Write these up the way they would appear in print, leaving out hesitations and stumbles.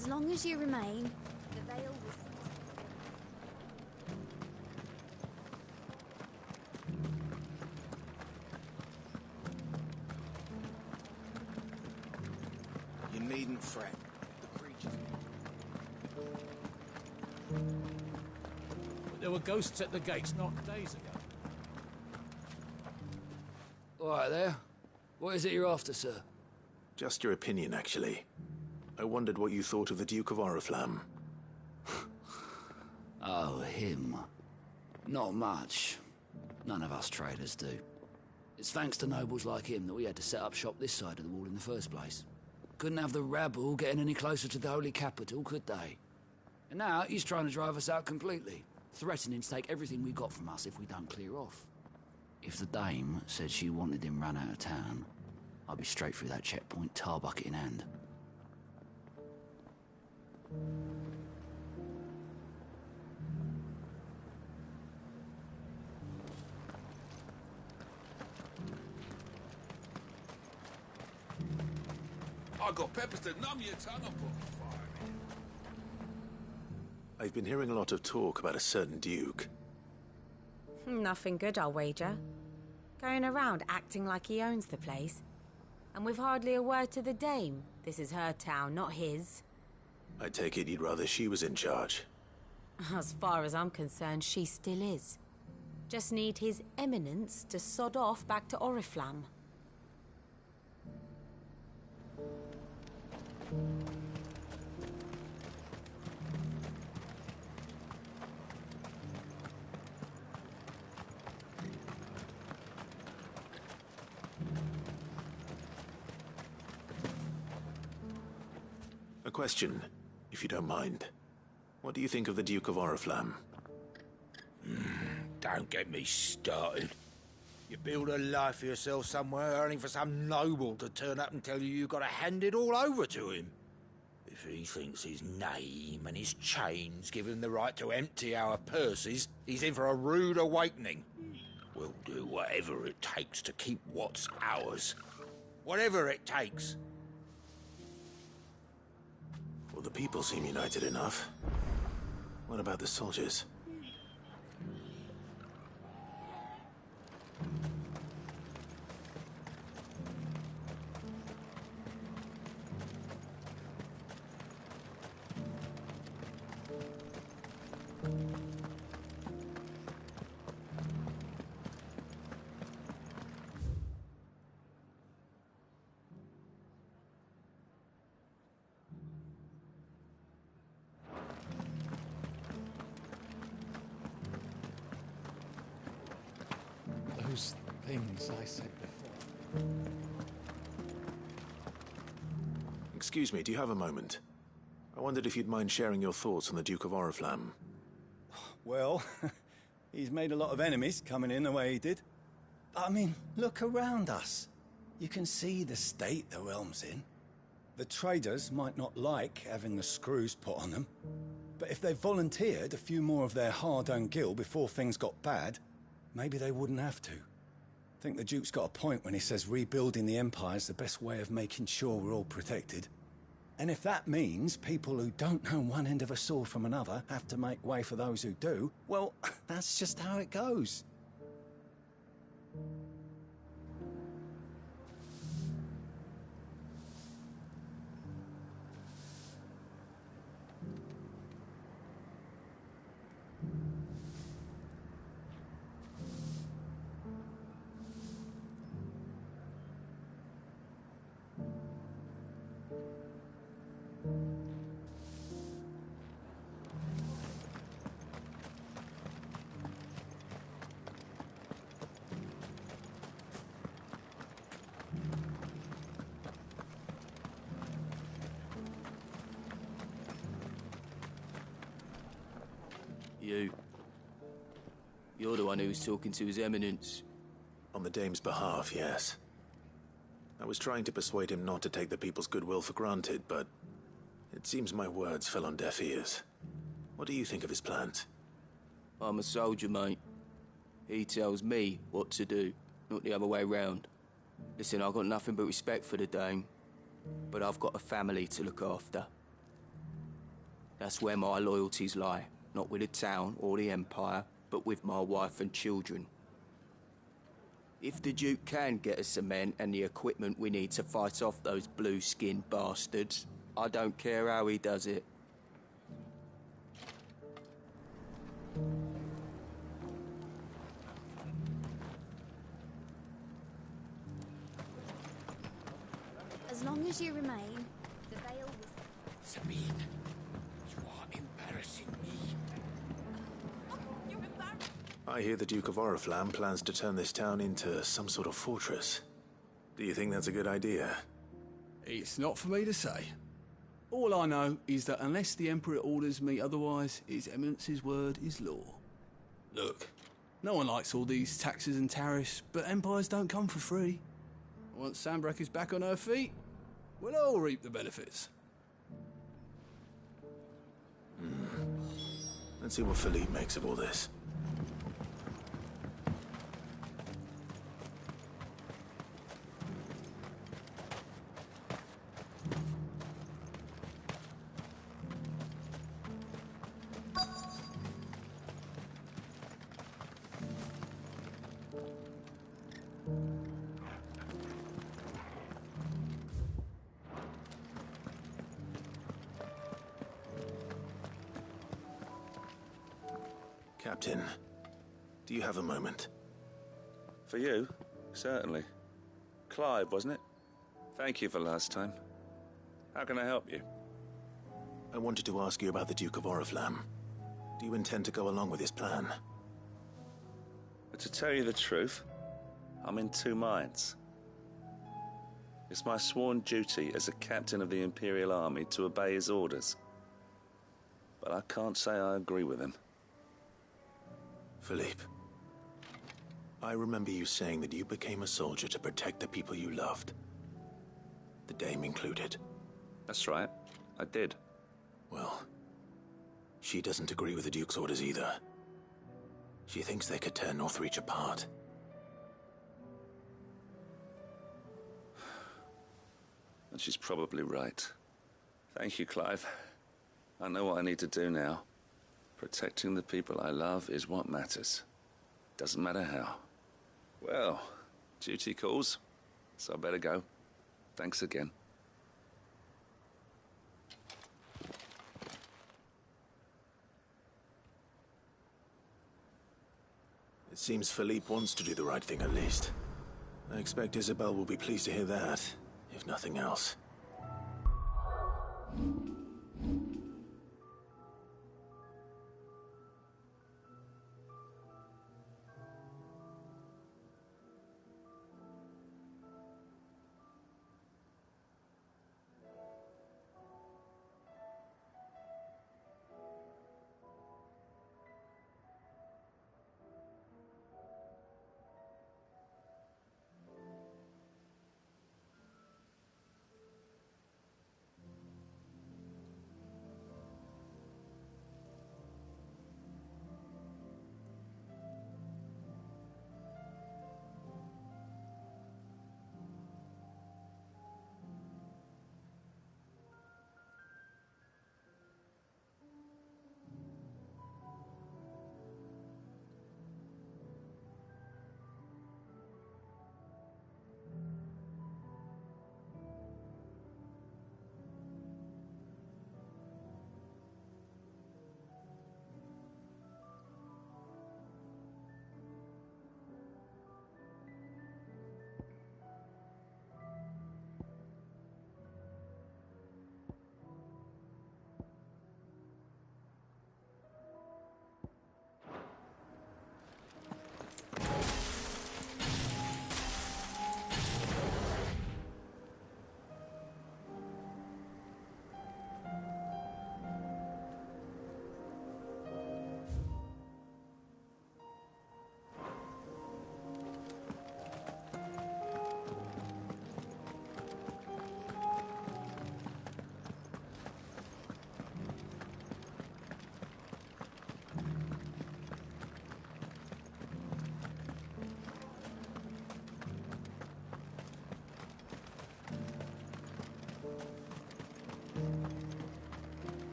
As long as you remain, the veil will... You needn't fret. The creatures... There were ghosts at the gates not days ago. All right there. What is it you're after, sir? Just your opinion, actually. I wondered what you thought of the Duke of Oriflamme. Oh, him. Not much. None of us traders do. It's thanks to nobles like him that we had to set up shop this side of the wall in the first place. Couldn't have the rabble getting any closer to the holy capital, could they? And now he's trying to drive us out completely, threatening to take everything we got from us if we don't clear off. If the dame said she wanted him run out of town, I'd be straight through that checkpoint, tar bucket in hand. I got peppers to numb your tongue. I'll put fire in. I've been hearing a lot of talk about a certain duke. Nothing good, I'll wager. Going around acting like he owns the place. And with hardly a word to the dame. This is her town, not his. I take it you'd rather she was in charge. As far as I'm concerned, she still is. Just need his eminence to sod off back to Oriflamme. A question, if you don't mind. What do you think of the Duke of Oriflamme? Don't get me started. You build a life for yourself somewhere, earning for some noble to turn up and tell you you've got to hand it all over to him. If he thinks his name and his chains give him the right to empty our purses, he's in for a rude awakening. We'll do whatever it takes to keep what's ours. Whatever it takes. Well, the people seem united enough. What about the soldiers? Those things I said before. Excuse me, do you have a moment? I wondered if you'd mind sharing your thoughts on the Duke of Oriflamme. Well, he's made a lot of enemies coming in the way he did. But, I mean, look around us. You can see the state the realm's in. The traders might not like having the screws put on them, but if they volunteered a few more of their hard-earned gil before things got bad, maybe they wouldn't have to. I think the Duke's got a point when he says rebuilding the Empire's the best way of making sure we're all protected. And if that means people who don't know one end of a sword from another have to make way for those who do, well, that's just how it goes. You're the one who was talking to His Eminence. On the dame's behalf, yes. I was trying to persuade him not to take the people's goodwill for granted, but it seems my words fell on deaf ears. What do you think of his plans? I'm a soldier, mate. He tells me what to do, not the other way round. Listen, I've got nothing but respect for the dame, but I've got a family to look after. That's where my loyalties lie. Not with the town or the Empire, but with my wife and children. If the Duke can get us the men and the equipment we need to fight off those blue-skinned bastards, I don't care how he does it. As long as you remain, the veil was... Sabine, you are embarrassing me. You're embarrassed. I hear the Duke of Oriflamme plans to turn this town into some sort of fortress. Do you think that's a good idea? It's not for me to say. All I know is that unless the Emperor orders me otherwise, His Eminence's word is law. Look, no one likes all these taxes and tariffs, but empires don't come for free. Once Sandbreck is back on her feet, we'll all reap the benefits. Let's see what Philippe makes of all this. Captain, do you have a moment? For you? Certainly. Clive, wasn't it? Thank you for last time. How can I help you? I wanted to ask you about the Duke of Oriflamme. Do you intend to go along with his plan? But to tell you the truth, I'm in two minds. It's my sworn duty as a captain of the Imperial Army to obey his orders. But I can't say I agree with him. Philippe, I remember you saying that you became a soldier to protect the people you loved. The Dame included. That's right, I did. Well, she doesn't agree with the Duke's orders either. She thinks they could tear Northreach apart. And she's probably right. Thank you, Clive. I know what I need to do now. Protecting the people I love is what matters. Doesn't matter how. Well, duty calls, so I better go. Thanks again. It seems Philippe wants to do the right thing at least. I expect Isabel will be pleased to hear that, if nothing else.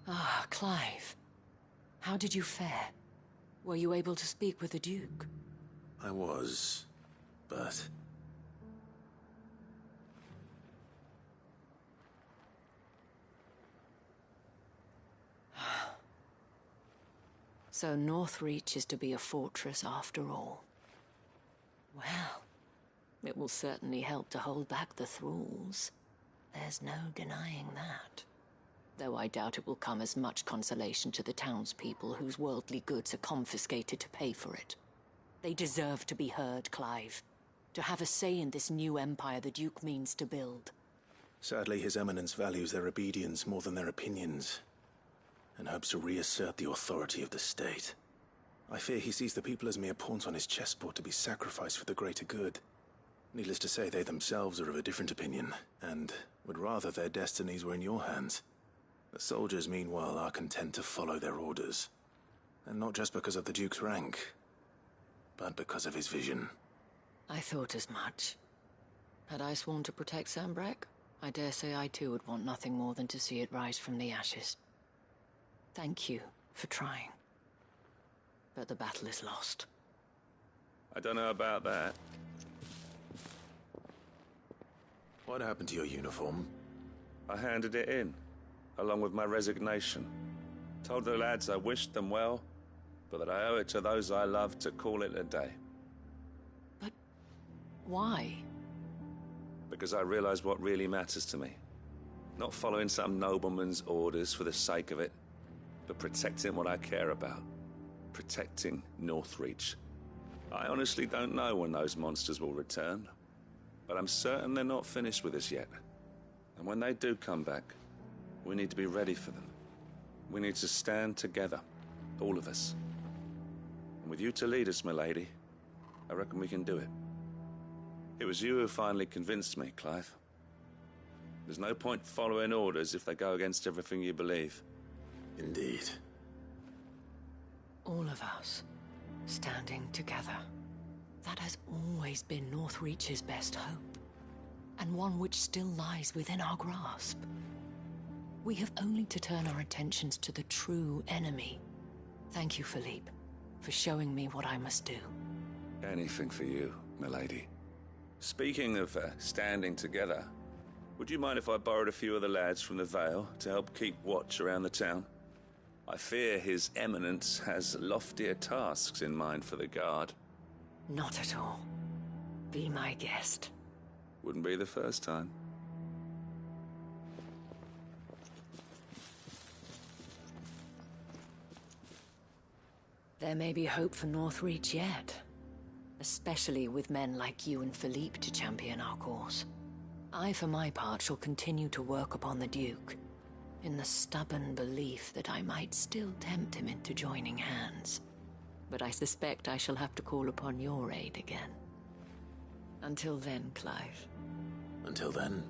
Ah, Clive. How did you fare? Were you able to speak with the Duke? I was, but... So Northreach is to be a fortress after all. Well, it will certainly help to hold back the thralls. There's no denying that. Though I doubt it will come as much consolation to the townspeople whose worldly goods are confiscated to pay for it. They deserve to be heard, Clive. To have a say in this new empire the Duke means to build. Sadly, His Eminence values their obedience more than their opinions, and hopes to reassert the authority of the state. I fear he sees the people as mere pawns on his chessboard to be sacrificed for the greater good. Needless to say, they themselves are of a different opinion, and would rather their destinies were in your hands. The soldiers, meanwhile, are content to follow their orders. And not just because of the Duke's rank, but because of his vision. I thought as much. Had I sworn to protect Sambrack, I dare say I too would want nothing more than to see it rise from the ashes. Thank you for trying. But the battle is lost. I don't know about that. What happened to your uniform? I handed it in, along with my resignation. Told the lads I wished them well, but that I owe it to those I love to call it a day. But why? Because I realize what really matters to me. Not following some nobleman's orders for the sake of it, but protecting what I care about. Protecting Northreach. I honestly don't know when those monsters will return, but I'm certain they're not finished with us yet. And when they do come back, we need to be ready for them. We need to stand together, all of us. And with you to lead us, milady, I reckon we can do it. It was you who finally convinced me, Clive. There's no point following orders if they go against everything you believe. Indeed. All of us, standing together. That has always been Northreach's best hope, and one which still lies within our grasp. We have only to turn our attentions to the true enemy. Thank you, Philippe, for showing me what I must do. Anything for you, milady. Speaking of standing together, would you mind if I borrowed a few of the lads from the Vale to help keep watch around the town? I fear His Eminence has loftier tasks in mind for the guard. Not at all. Be my guest. Wouldn't be the first time. There may be hope for Northreach yet. Especially with men like you and Philippe to champion our cause. I, for my part, shall continue to work upon the Duke, in the stubborn belief that I might still tempt him into joining hands. But I suspect I shall have to call upon your aid again. Until then, Clive. Until then.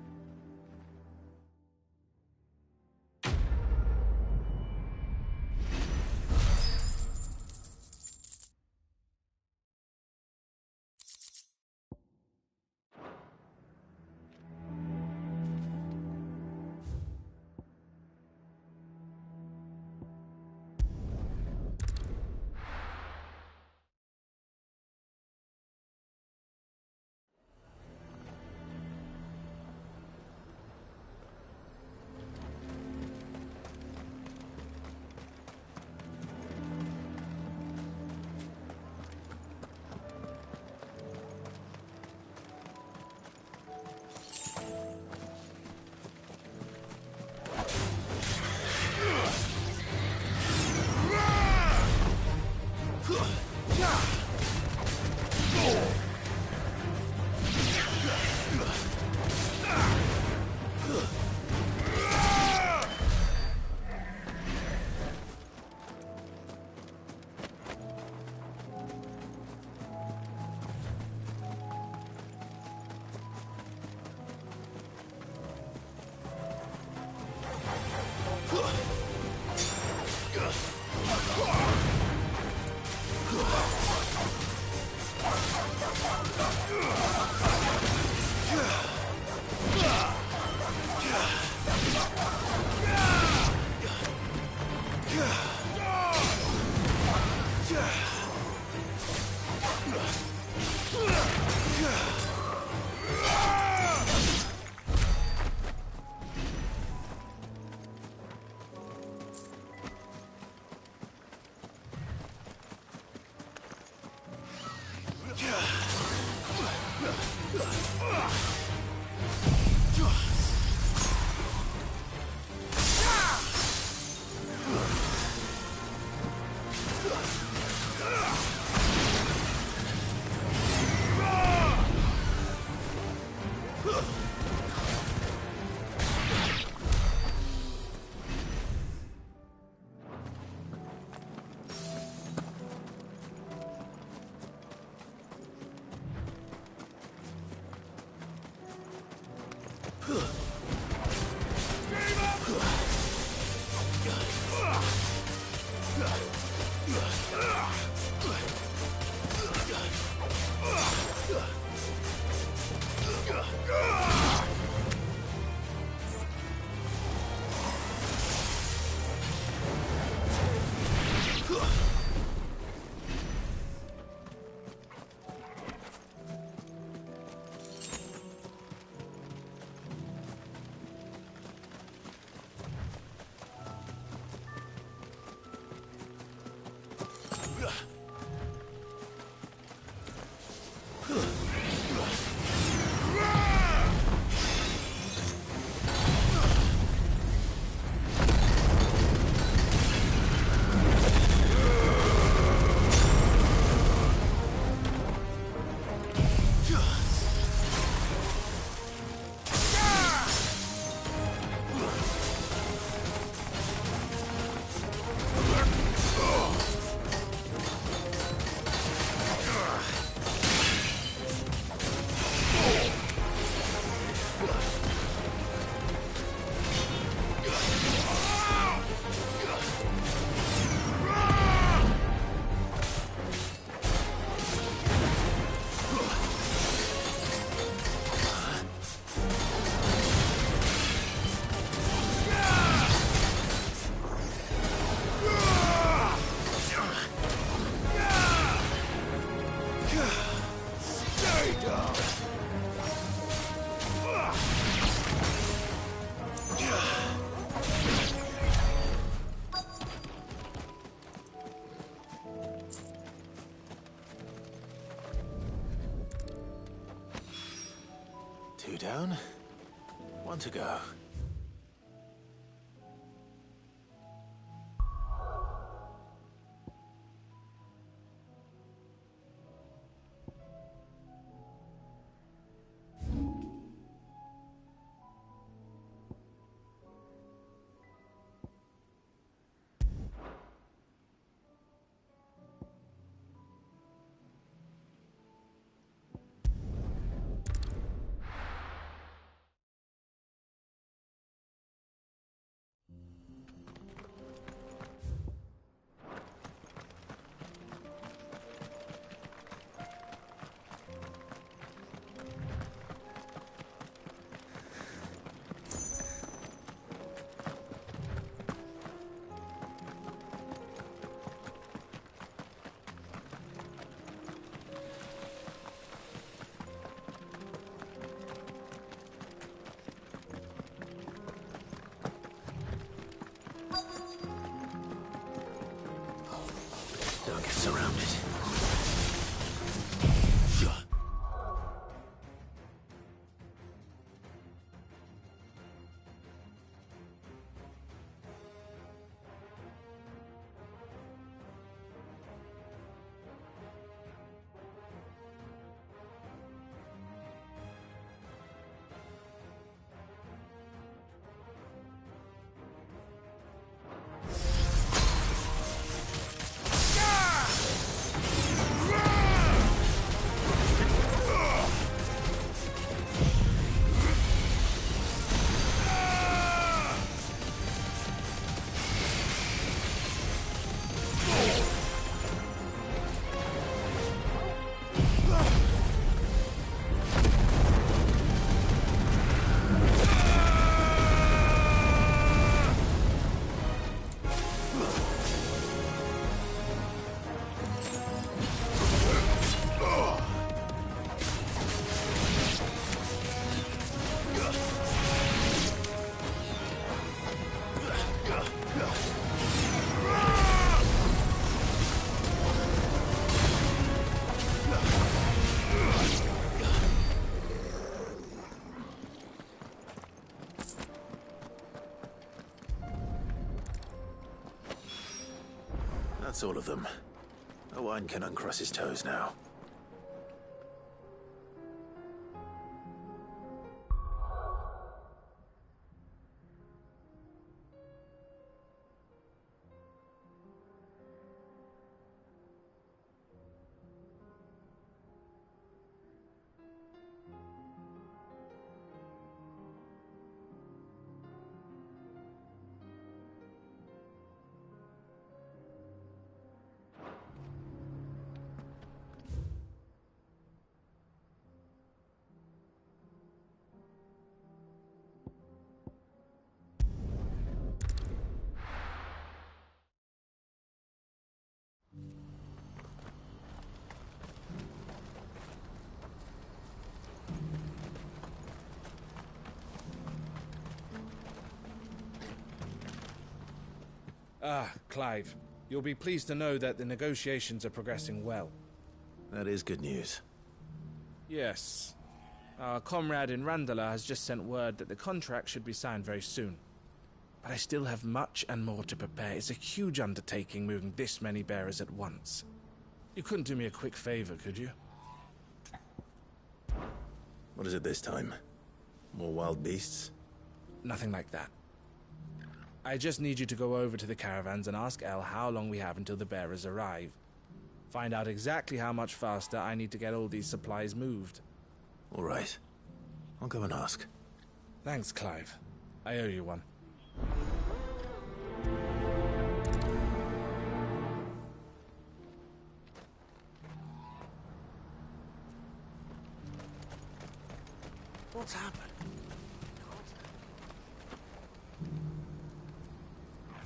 On to go. Don't get surrounded. That's all of them. Owain can uncross his toes now. Ah, Clive. You'll be pleased to know that the negotiations are progressing well. That is good news. Yes. Our comrade in Randala has just sent word that the contract should be signed very soon. But I still have much and more to prepare. It's a huge undertaking moving this many bearers at once. You couldn't do me a quick favor, could you? What is it this time? More wild beasts? Nothing like that. I just need you to go over to the caravans and ask El how long we have until the bearers arrive. Find out exactly how much faster I need to get all these supplies moved. All right. I'll go and ask. Thanks, Clive. I owe you one. What's happened?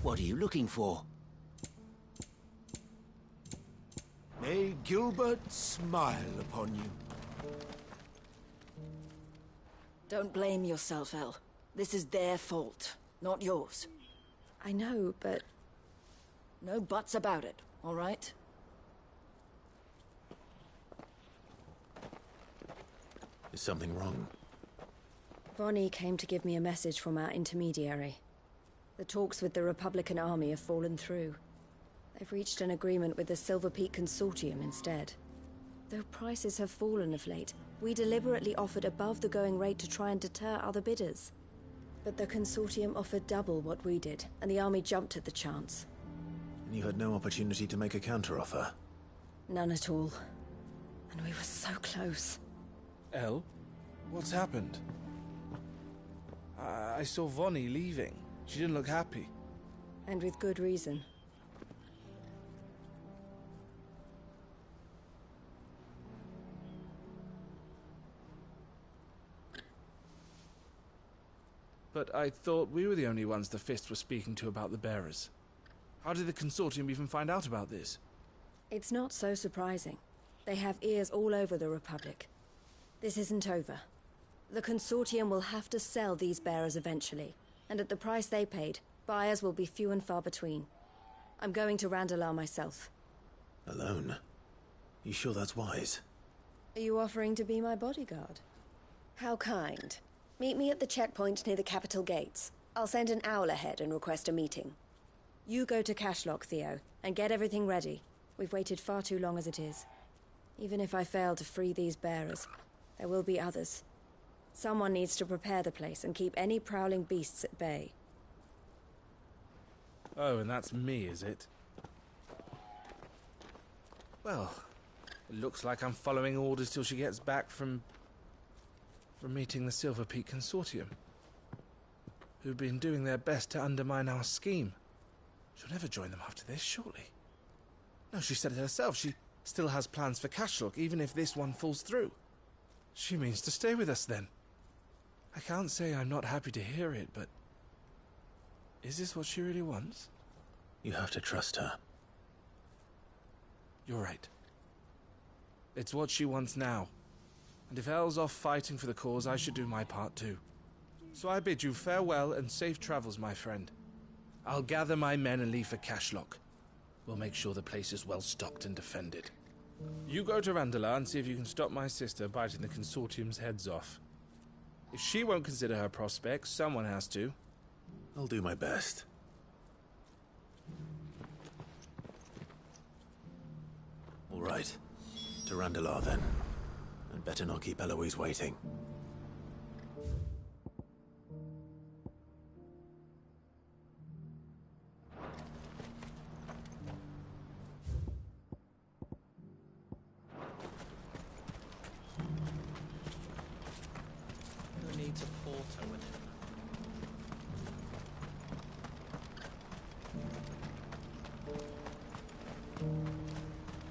What are you looking for? May Gilbert smile upon you. Don't blame yourself, El. This is their fault, not yours. I know, but... No buts about it, all right? Is something wrong? Vonnie came to give me a message from our intermediary. The talks with the Republican army have fallen through. They've reached an agreement with the Silver Peak Consortium instead. Though prices have fallen of late, we deliberately offered above the going rate to try and deter other bidders. But the Consortium offered double what we did, and the army jumped at the chance. And you had no opportunity to make a counteroffer? None at all. And we were so close. Elle? What's happened? I saw Vonnie leaving. She didn't look happy. And with good reason. But I thought we were the only ones the Fist were speaking to about the bearers. How did the Consortium even find out about this? It's not so surprising. They have ears all over the Republic. This isn't over. The Consortium will have to sell these bearers eventually, and at the price they paid, buyers will be few and far between. I'm going to Randalar myself. Alone? You sure that's wise? Are you offering to be my bodyguard? How kind. Meet me at the checkpoint near the capital gates. I'll send an owl ahead and request a meeting. You go to Cashlock, Theo, and get everything ready. We've waited far too long as it is. Even if I fail to free these bearers, there will be others. Someone needs to prepare the place and keep any prowling beasts at bay. Oh, and that's me, is it? Well, it looks like I'm following orders till she gets back from meeting the Silver Peak Consortium, who've been doing their best to undermine our scheme. She'll never join them after this, surely. No, she said it herself. She still has plans for Cashlock, even if this one falls through. She means to stay with us, then. I can't say I'm not happy to hear it, but... is this what she really wants? You have to trust her. You're right. It's what she wants now. And if Elle's off fighting for the cause, I should do my part too. So I bid you farewell and safe travels, my friend. I'll gather my men and leave for Cashlock. We'll make sure the place is well stocked and defended. You go to Randalar and see if you can stop my sister biting the Consortium's heads off. If she won't consider her prospects, someone has to. I'll do my best. All right. To Randalar, then. And better not keep Eloise waiting. Who needs a porter with him?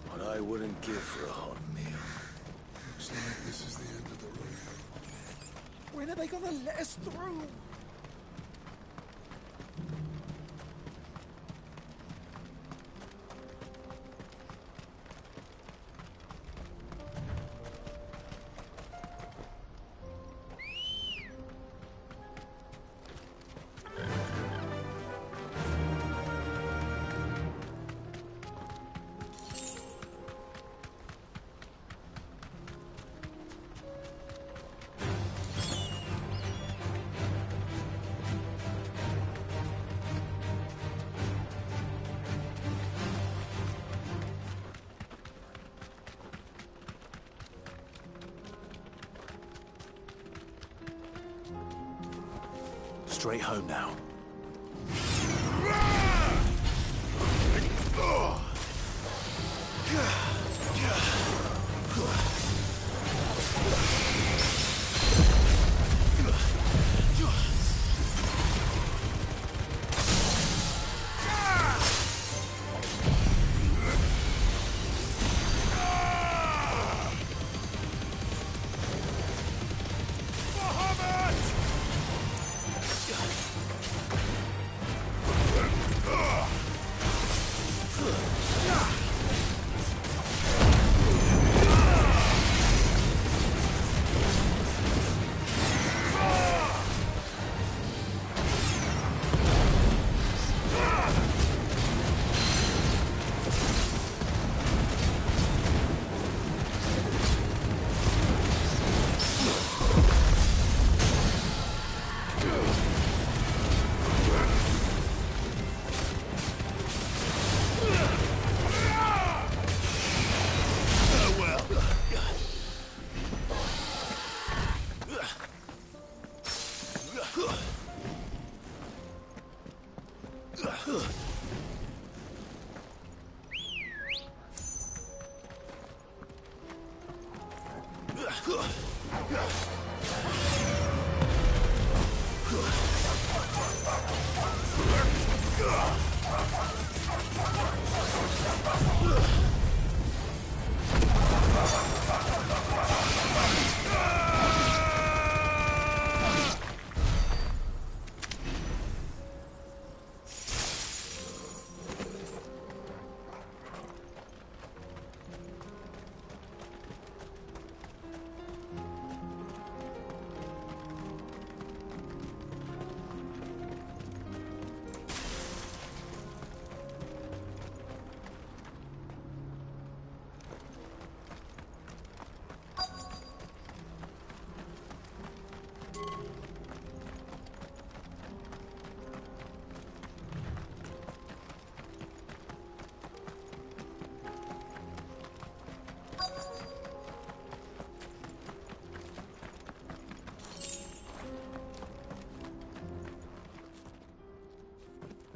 What I wouldn't give for a hot meal. Looks like this is the end of the road. When are they gonna let us through? Straight home now.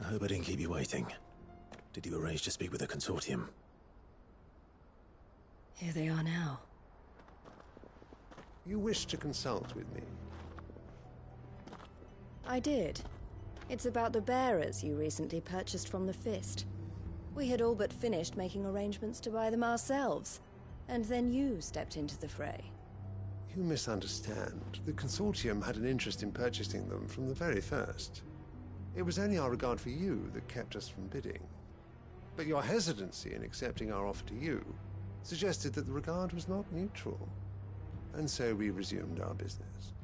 I hope I didn't keep you waiting. Did you arrange to speak with the consortium? Here they are now. You wish to consult with me? I did. It's about the bearers you recently purchased from the Fist. We had all but finished making arrangements to buy them ourselves, and then you stepped into the fray. You misunderstand. The consortium had an interest in purchasing them from the very first. It was only our regard for you that kept us from bidding. But your hesitancy in accepting our offer to you suggested that the regard was not mutual. And so we resumed our business.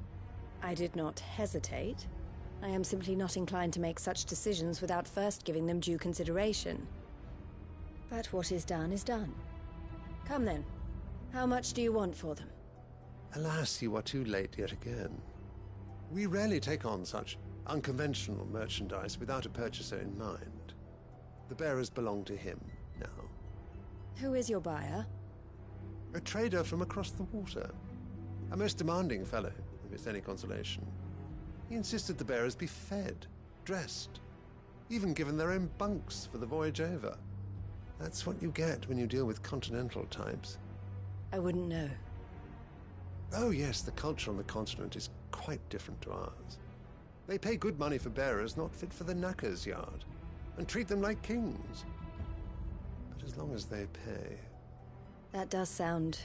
I did not hesitate. I am simply not inclined to make such decisions without first giving them due consideration. But what is done is done. Come then. How much do you want for them? Alas, you are too late yet again. We rarely take on such unconventional merchandise without a purchaser in mind. The bearers belong to him now. Who is your buyer? A trader from across the water. A most demanding fellow, if it's any consolation. He insisted the bearers be fed, dressed, even given their own bunks for the voyage over. That's what you get when you deal with continental types. I wouldn't know. Oh yes, the culture on the continent is quite different to ours. They pay good money for bearers not fit for the knacker's yard, and treat them like kings. But as long as they pay... That does sound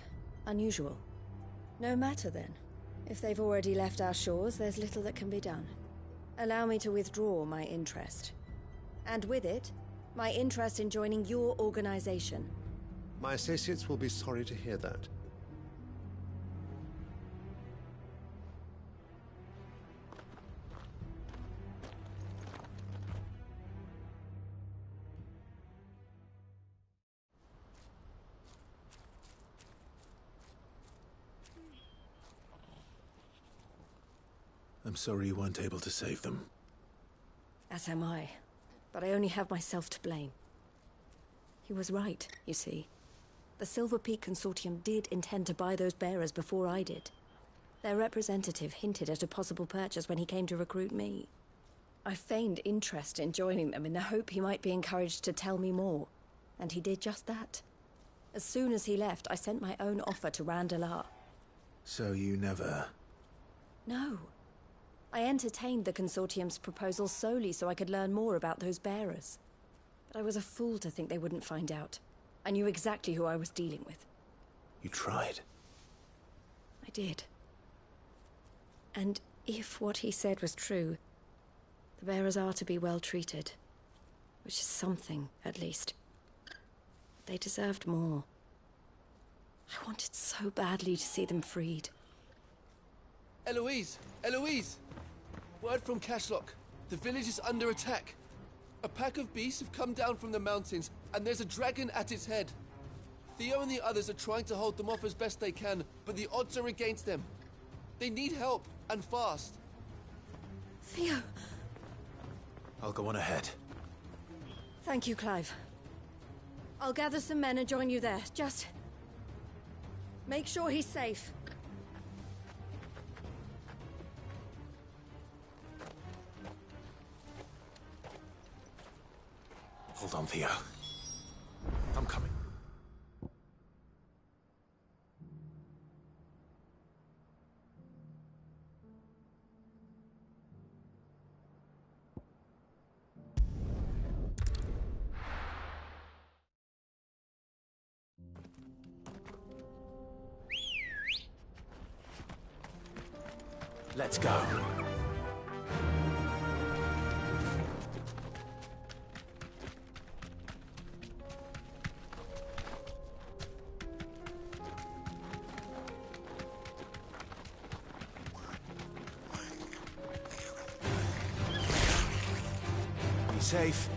unusual. No matter then. If they've already left our shores, there's little that can be done. Allow me to withdraw my interest. And with it, my interest in joining your organization. My associates will be sorry to hear that. I'm sorry you weren't able to save them. As am I. But I only have myself to blame. He was right, you see. The Silver Peak Consortium did intend to buy those bearers before I did. Their representative hinted at a possible purchase when he came to recruit me. I feigned interest in joining them in the hope he might be encouraged to tell me more. And he did just that. As soon as he left, I sent my own offer to Randalar. So you never... No. I entertained the Consortium's proposal solely so I could learn more about those bearers. But I was a fool to think they wouldn't find out. I knew exactly who I was dealing with. You tried. I did. And if what he said was true, the bearers are to be well treated. Which is something, at least. They deserved more. I wanted so badly to see them freed. Eloise! Eloise! Word from Cashlock. The village is under attack. A pack of beasts have come down from the mountains, and there's a dragon at its head. Theo and the others are trying to hold them off as best they can, but the odds are against them. They need help, and fast. Theo! I'll go on ahead. Thank you, Clive. I'll gather some men and join you there. Just... make sure he's safe. Hold on, Theo. I'm coming. Let's go. Be safe.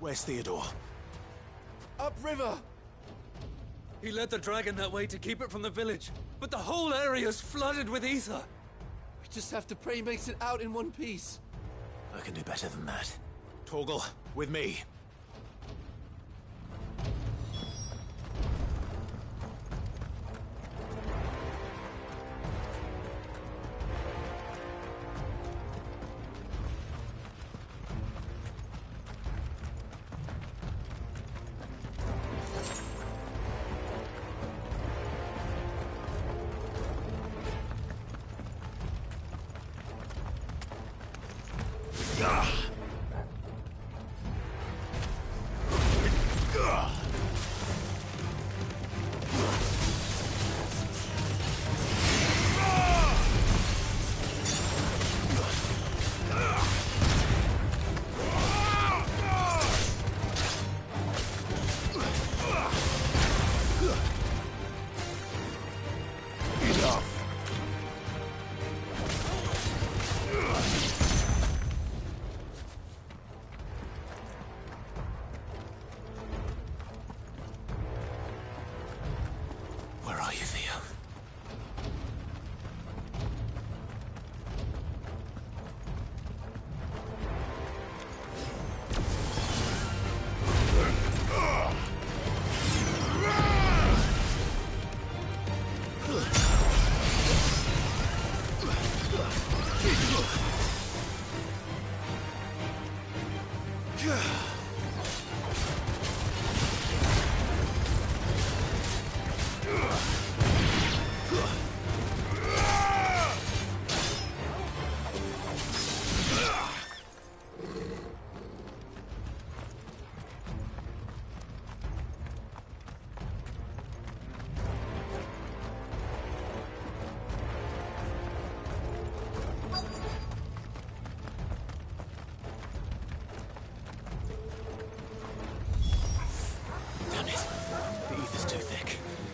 Where's Theodore? Upriver! He led the dragon that way to keep it from the village, but the whole area's flooded with ether. We just have to pray he makes it out in one piece. I can do better than that. Torgal, with me.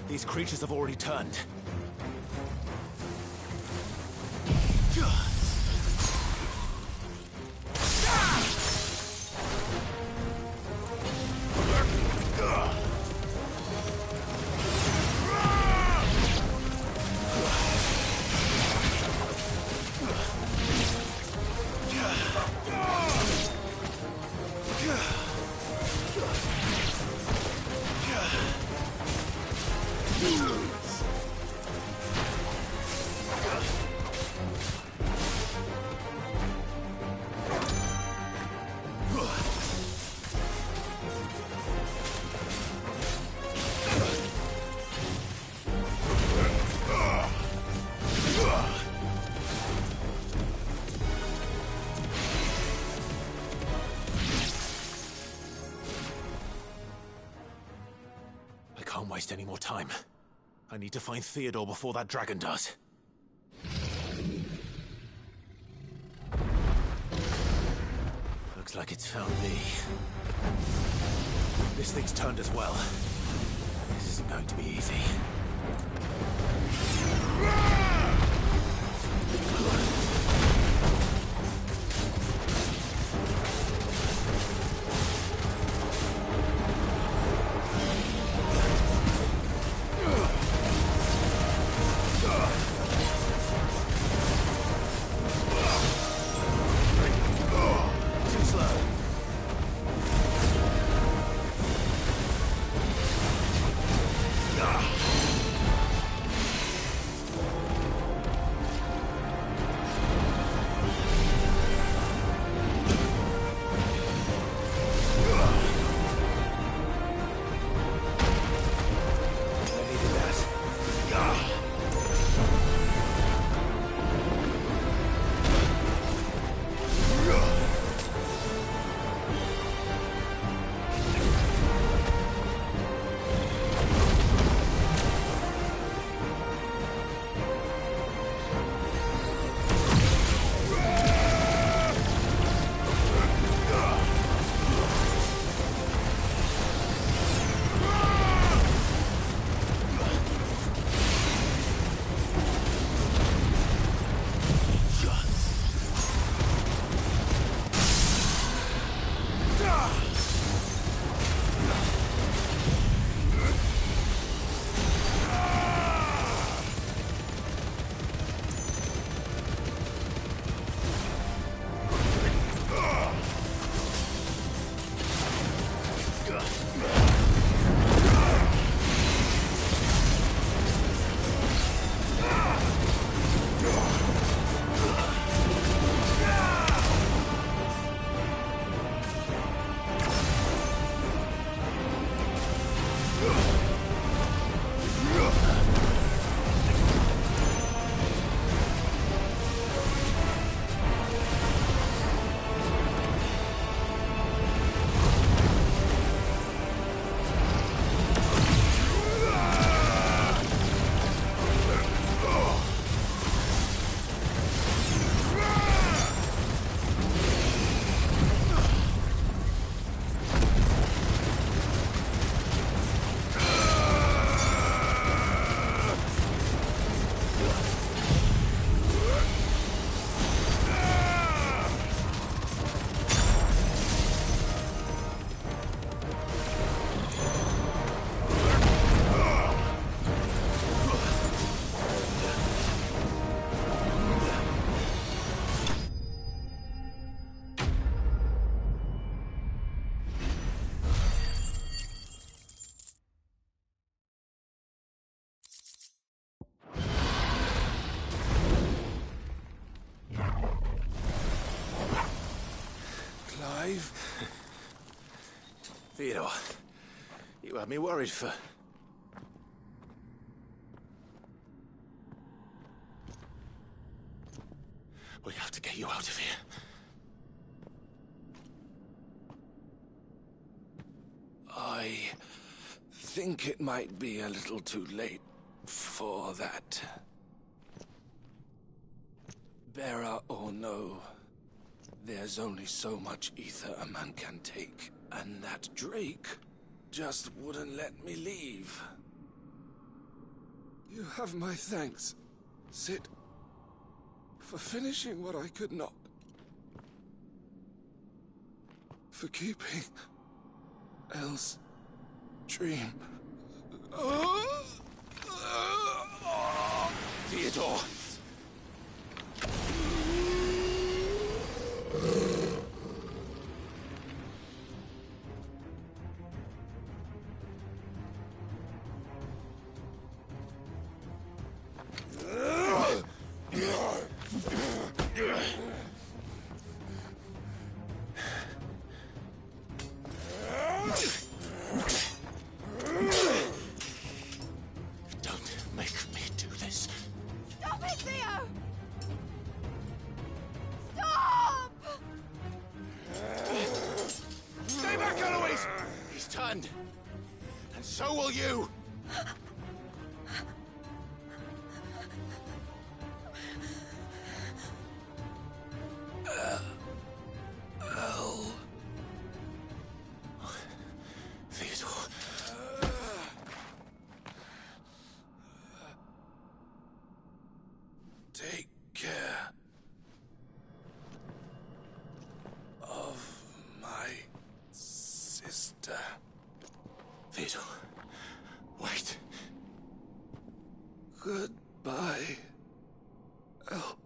These creatures have already turned. Can't waste any more time. I need to find Theodore before that dragon does. Looks like it's found me. This thing's turned as well. This isn't going to be easy. Theodore, you had me worried for... We have to get you out of here. I think it might be a little too late for that. Bearer or no, there's only so much ether a man can take, and that Drake just wouldn't let me leave. You have my thanks, Sid, for finishing what I could not. For keeping Elle's dream. Theodore! And so will you! Goodbye. Oh.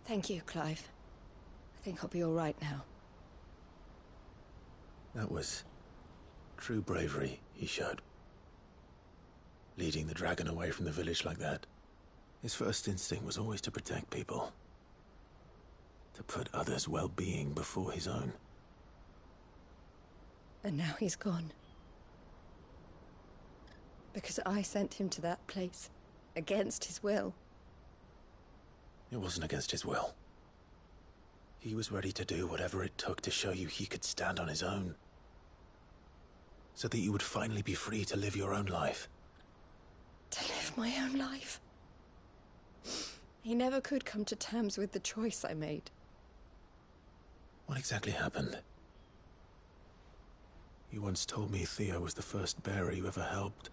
Thank you, Clive. I think I'll be all right now. That was true bravery he showed. Leading the dragon away from the village like that. His first instinct was always to protect people. To put others' well-being before his own. And now he's gone. Because I sent him to that place, against his will. It wasn't against his will. He was ready to do whatever it took to show you he could stand on his own. So that you would finally be free to live your own life. To live my own life? He never could come to terms with the choice I made. What exactly happened? You once told me Theo was the first bearer you ever helped.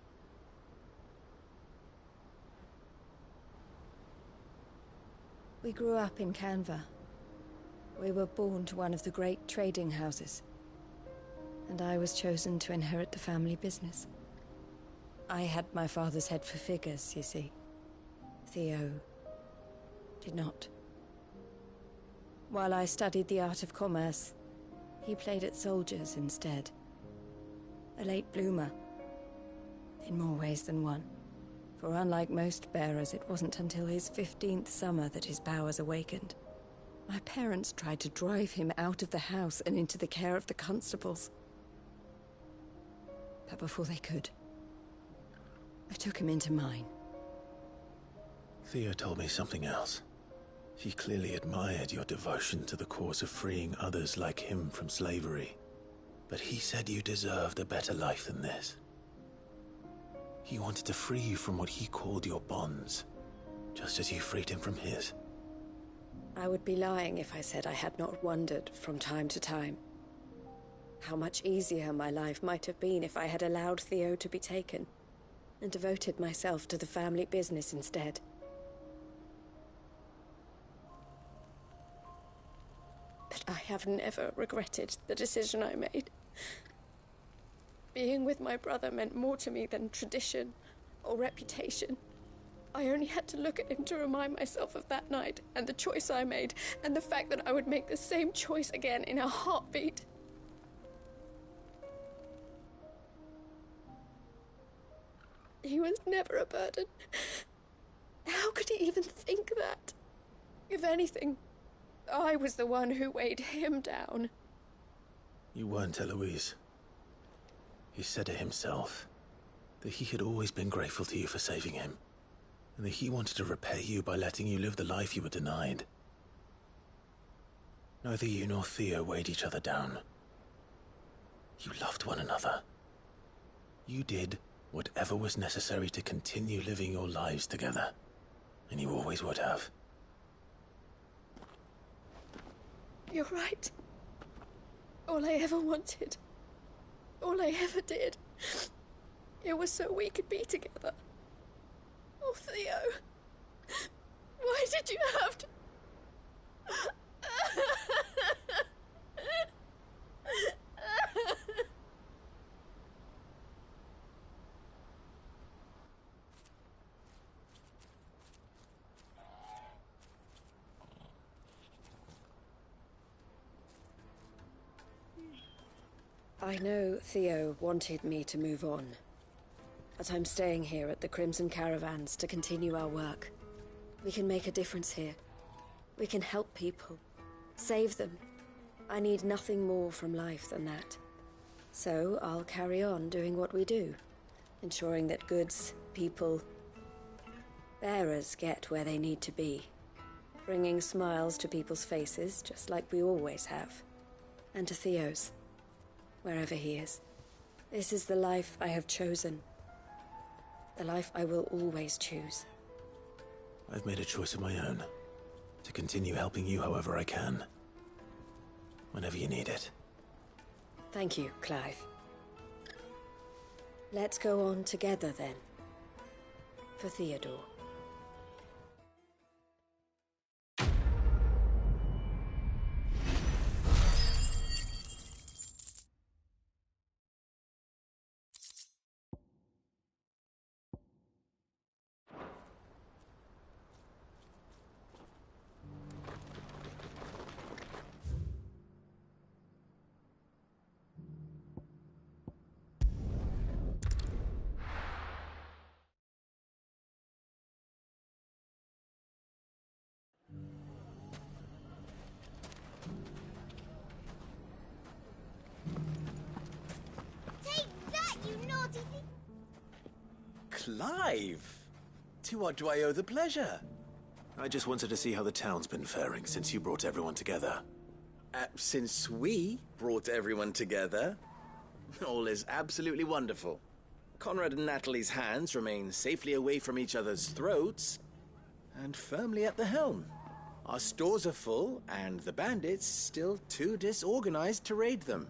We grew up in Canva. We were born to one of the great trading houses. And I was chosen to inherit the family business. I had my father's head for figures, you see. Theo did not. While I studied the art of commerce, he played at soldiers instead. A late bloomer. In more ways than one. For unlike most bearers, it wasn't until his 15th summer that his powers awakened. My parents tried to drive him out of the house and into the care of the constables. But before they could, I took him into mine. Theo told me something else. He clearly admired your devotion to the cause of freeing others like him from slavery. But he said you deserved a better life than this. He wanted to free you from what he called your bonds, just as you freed him from his. I would be lying if I said I had not wondered from time to time how much easier my life might have been if I had allowed Theo to be taken and devoted myself to the family business instead. But I have never regretted the decision I made. Being with my brother meant more to me than tradition or reputation. I only had to look at him to remind myself of that night and the choice I made and the fact that I would make the same choice again in a heartbeat. He was never a burden. How could he even think that? If anything, I was the one who weighed him down. You weren't, Eloise. He said it himself, that he had always been grateful to you for saving him, and that he wanted to repay you by letting you live the life you were denied. Neither you nor Theo weighed each other down. You loved one another. You did whatever was necessary to continue living your lives together, and you always would have. You're right. All I ever wanted, all I ever did, it was so we could be together. Oh, Theo, why did you have to... I know Theo wanted me to move on. But I'm staying here at the Crimson Caravans to continue our work. We can make a difference here. We can help people. Save them. I need nothing more from life than that. So I'll carry on doing what we do. Ensuring that goods, people, bearers get where they need to be. Bringing smiles to people's faces, just like we always have. And to Theo's, wherever he is. This is the life I have chosen. The life I will always choose. I've made a choice of my own. To continue helping you however I can. Whenever you need it. Thank you, Clive. Let's go on together then. For Theodore. Clive! To what do I owe the pleasure? I just wanted to see how the town's been faring since you brought everyone together. Since we brought everyone together, all is absolutely wonderful. Conrad and Natalie's hands remain safely away from each other's throats and firmly at the helm. Our stores are full, and the bandits still too disorganized to raid them.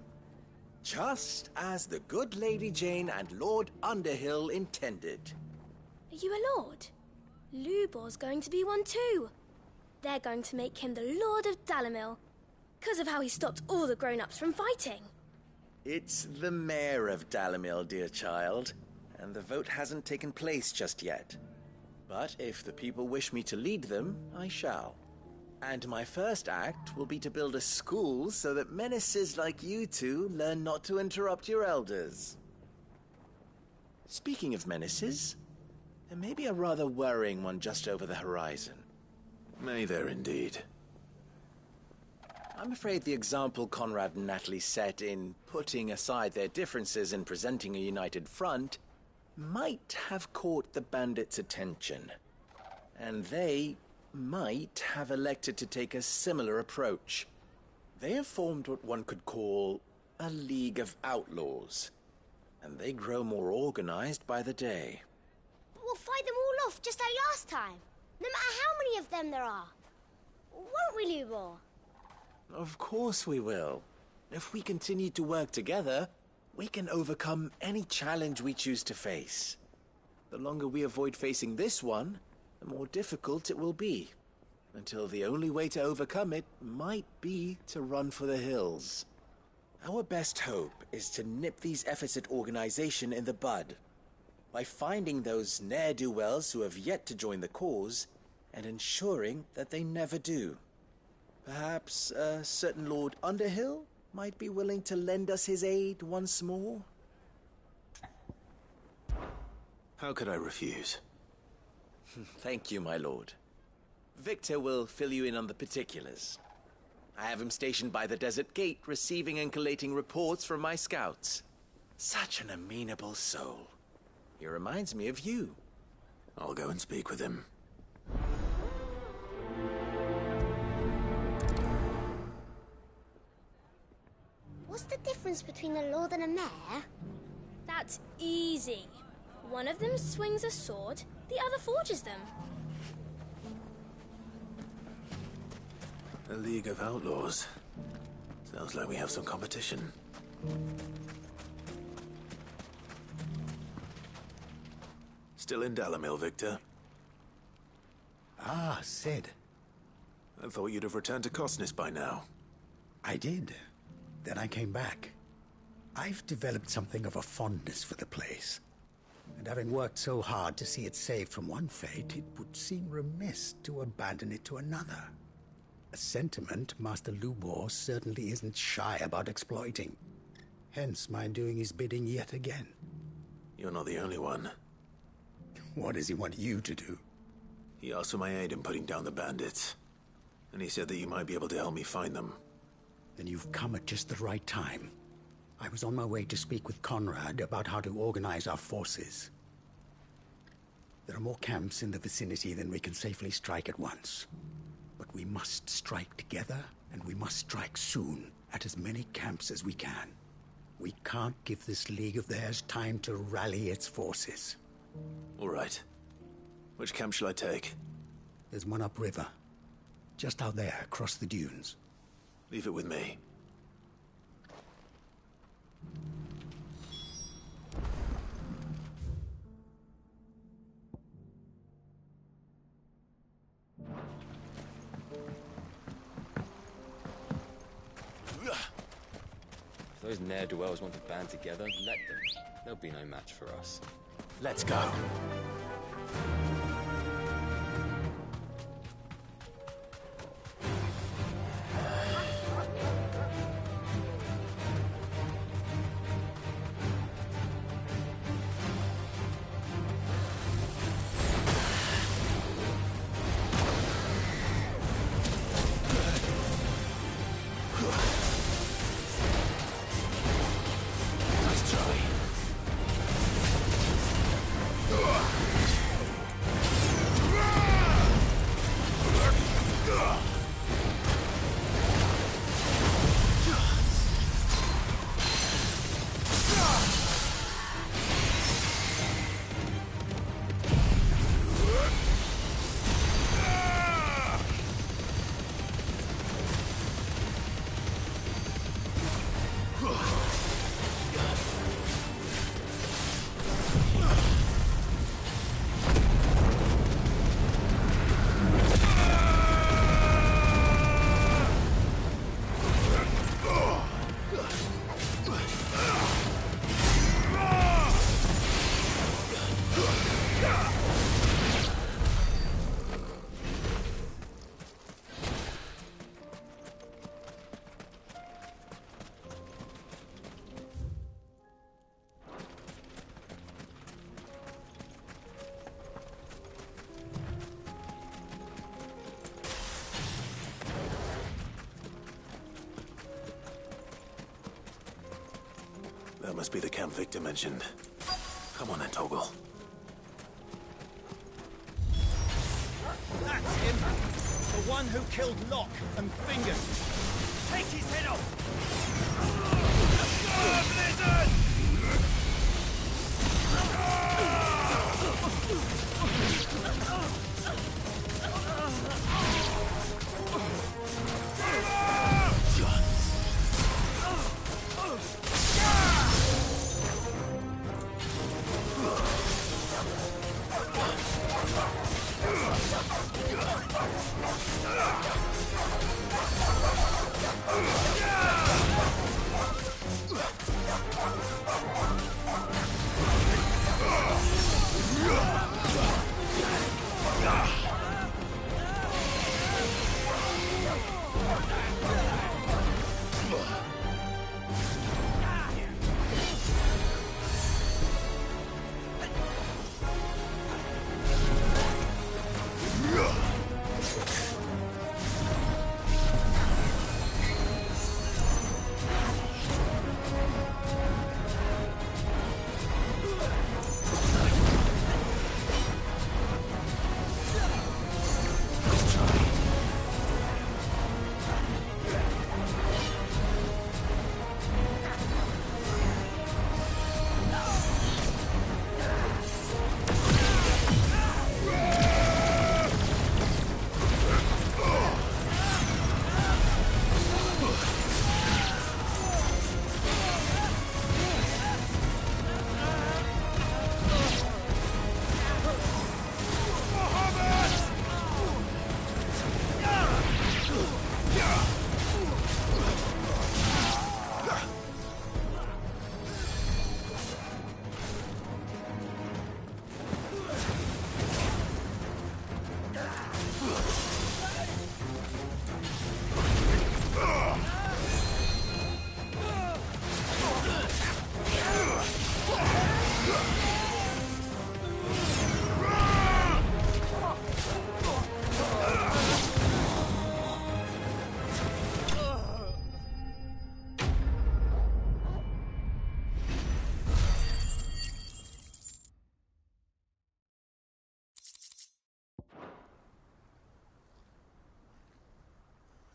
Just as the good Lady Jane and Lord Underhill intended. Are you a lord? Lubor's going to be one too. They're going to make him the Lord of Dalamil, because of how he stopped all the grown-ups from fighting. It's the mayor of Dalamil, dear child, and the vote hasn't taken place just yet. But if the people wish me to lead them, I shall. And my first act will be to build a school so that menaces like you two learn not to interrupt your elders. Speaking of menaces, there may be a rather worrying one just over the horizon. May there indeed. I'm afraid the example Conrad and Natalie set in putting aside their differences and presenting a united front might have caught the bandits' attention. And they might have elected to take a similar approach. They have formed what one could call a League of Outlaws, and they grow more organized by the day. But we'll fight them all off just like last time, no matter how many of them there are. Won't we, Lubor? Of course we will. If we continue to work together, we can overcome any challenge we choose to face. The longer we avoid facing this one, the more difficult it will be, until the only way to overcome it might be to run for the hills. Our best hope is to nip these efforts at organization in the bud, by finding those ne'er-do-wells who have yet to join the cause, and ensuring that they never do. Perhaps a certain Lord Underhill might be willing to lend us his aid once more? How could I refuse? Thank you, my lord. Victor will fill you in on the particulars. I have him stationed by the desert gate, receiving and collating reports from my scouts. Such an amenable soul. He reminds me of you. I'll go and speak with him. What's the difference between a lord and a mayor? That's easy. One of them swings a sword, the other forges them. A League of Outlaws. Sounds like we have some competition. Still in Dalamil, Victor? Ah, Sid. I thought you'd have returned to Cosnis by now. I did. Then I came back. I've developed something of a fondness for the place. And having worked so hard to see it saved from one fate, it would seem remiss to abandon it to another. A sentiment Master Lubor certainly isn't shy about exploiting. Hence my doing his bidding yet again. You're not the only one. What does he want you to do? He asked for my aid in putting down the bandits. And he said that you might be able to help me find them. Then you've come at just the right time. I was on my way to speak with Conrad about how to organize our forces. There are more camps in the vicinity than we can safely strike at once. But we must strike together, and we must strike soon at as many camps as we can. We can't give this league of theirs time to rally its forces. All right. Which camp shall I take? There's one upriver. Just out there, across the dunes. Leave it with me. If those ne'er-do-wells want to band together, let them. They'll be no match for us. Let's go. That must be the camp Victor mentioned. Come on then, Toggle. That's him! The one who killed Locke and Fingers! Take his head off! Blizzard! Yeah!